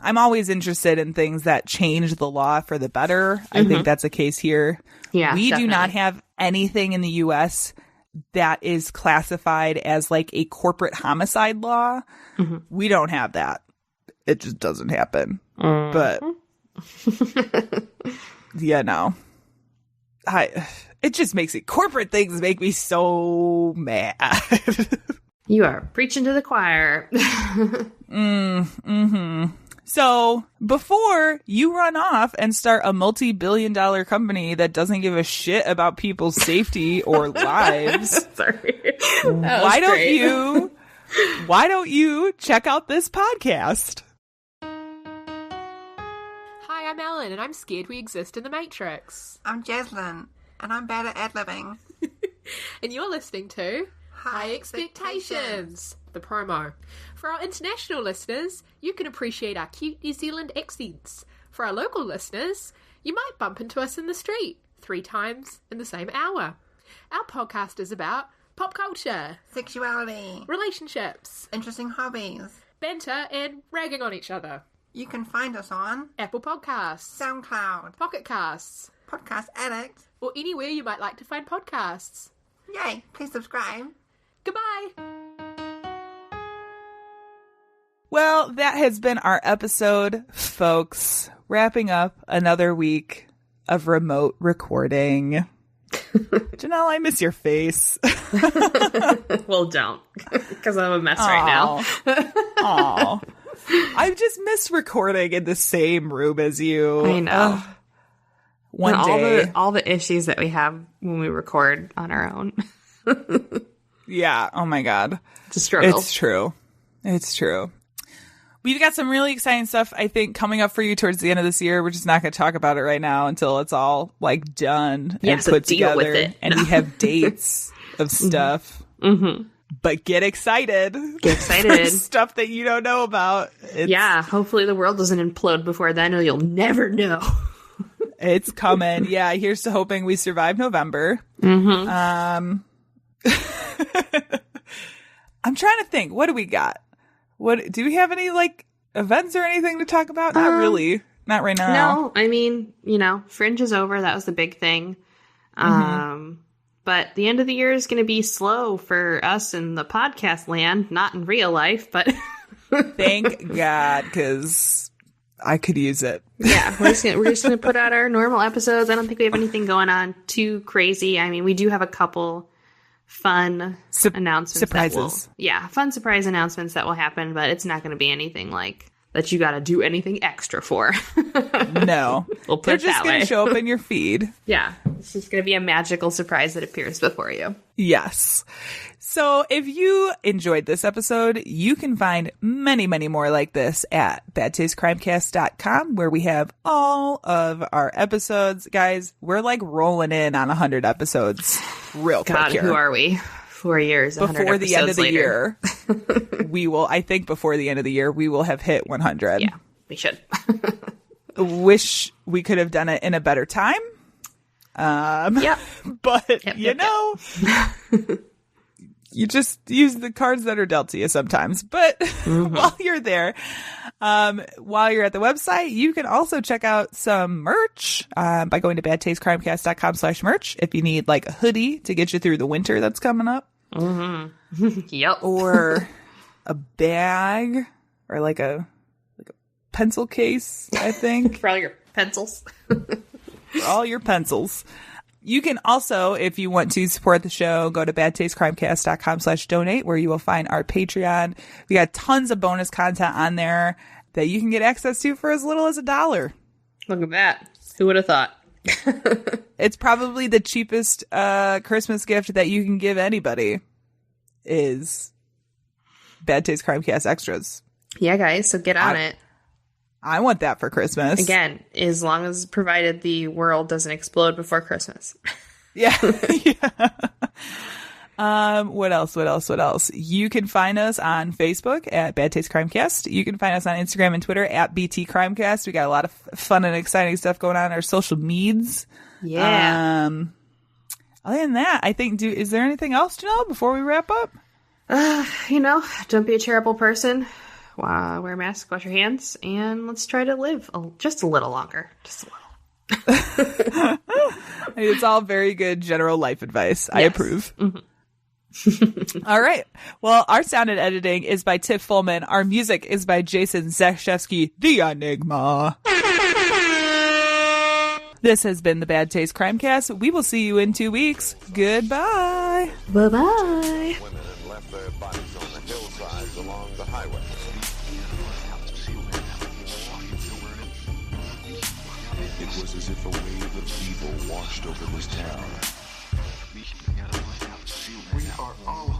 I'm always interested in things that change the law for the better. Mm-hmm. I think that's a case here. Yeah, we definitely do not have anything in the U.S. that is classified as like a corporate homicide law. Mm-hmm. We don't have that. It just doesn't happen. Mm-hmm. But yeah, no. It just makes it, corporate things make me so mad. You are preaching to the choir. Mm-hmm. So before you run off and start a multi-billion-dollar company that doesn't give a shit about people's safety or lives, sorry, why don't you check out this podcast? Hi, I'm Ellen, and I'm scared we exist in the Matrix. I'm Jaslyn, and I'm bad at ad-libbing. And you're listening to High Expectations, the promo. For our international listeners, you can appreciate our cute New Zealand accents. For our local listeners, you might bump into us in the street 3 times in the same hour. Our podcast is about pop culture, sexuality, relationships, interesting hobbies, banter, and ragging on each other. You can find us on Apple Podcasts, SoundCloud, Pocket Casts, Podcast Addict, or anywhere you might like to find podcasts. Yay, please subscribe. Goodbye. Well, that has been our episode, folks. Wrapping up another week of remote recording. Janelle, I miss your face. Well, don't, because I'm a mess right now. Aw. I just miss recording in the same room as you. I know. One day. All the issues that we have when we record on our own. Yeah. Oh my God. It's a struggle. It's true. It's true. We've got some really exciting stuff, I think, coming up for you towards the end of this year. We're just not going to talk about it right now until it's all like done and so put deal together. with it. And we have dates of stuff. Mm-hmm. But get excited. Get excited. For stuff that you don't know about. Yeah. Hopefully the world doesn't implode before then, or you'll never know. It's coming. Yeah. Here's to hoping we survive November. Mm-hmm. I'm trying to think. What do we got? What do we have any like events or anything to talk about? Not really. Not right now. No, I mean, Fringe is over. That was the big thing. But the end of the year is going to be slow for us in the podcast land, not in real life, but thank God, because I could use it. Yeah, we're just gonna put out our normal episodes. I don't think we have anything going on too crazy. I mean, we do have a couple fun announcements. Surprises. Fun surprise announcements that will happen, but it's not going to be anything like that you got to do anything extra for. No. We'll put They're it just that going way. to show up in your feed. Yeah. It's just going to be a magical surprise that appears before you. Yes. So if you enjoyed this episode, you can find many, many more like this at badtastecrimecast.com, where we have all of our episodes. Guys, we're like rolling in on 100 episodes real quick God, here. who are we? 4 years, 100 Before the end of the later. year, I think before the end of the year, we will have hit 100. Yeah, we should. Wish we could have done it in a better time. Yep. But, Yep. you just use the cards that are dealt to you sometimes. But while you're there, while you're at the website, you can also check out some merch by going to badtastecrimecast.com/merch if you need like a hoodie to get you through the winter that's coming up. Yep. Or a bag or like a pencil case, I think. For all your pencils. For all your pencils. You can also, if you want to support the show, go to badtastecrimecast.com/donate, where you will find our Patreon. We got tons of bonus content on there that you can get access to for as little as $1. Look at that. Who would have thought? It's probably the cheapest Christmas gift that you can give anybody is Bad Taste Crimecast extras. Yeah, guys, so get on it. I want that for Christmas. Again, as long as provided the world doesn't explode before Christmas. Yeah. What else? You can find us on Facebook at Bad Taste Crimecast. You can find us on Instagram and Twitter at BT Crimecast. We got a lot of fun and exciting stuff going on in our social medias. Yeah. Other than that, I think, is there anything else to know before we wrap up? Don't be a terrible person. Wear a mask, wash your hands, and let's try to live just a little longer. Just a little. It's all very good general life advice. Yes. I approve. Mm-hmm. All right. Well, our sound and editing is by Tiff Fullman. Our music is by Jason Zashevsky, the Enigma. This has been the Bad Taste Crimecast. We will see you in 2 weeks. Goodbye. Bye-bye. Women and left their bodies on the hillsides along the highway. It was as if a wave of evil washed over this town. We are all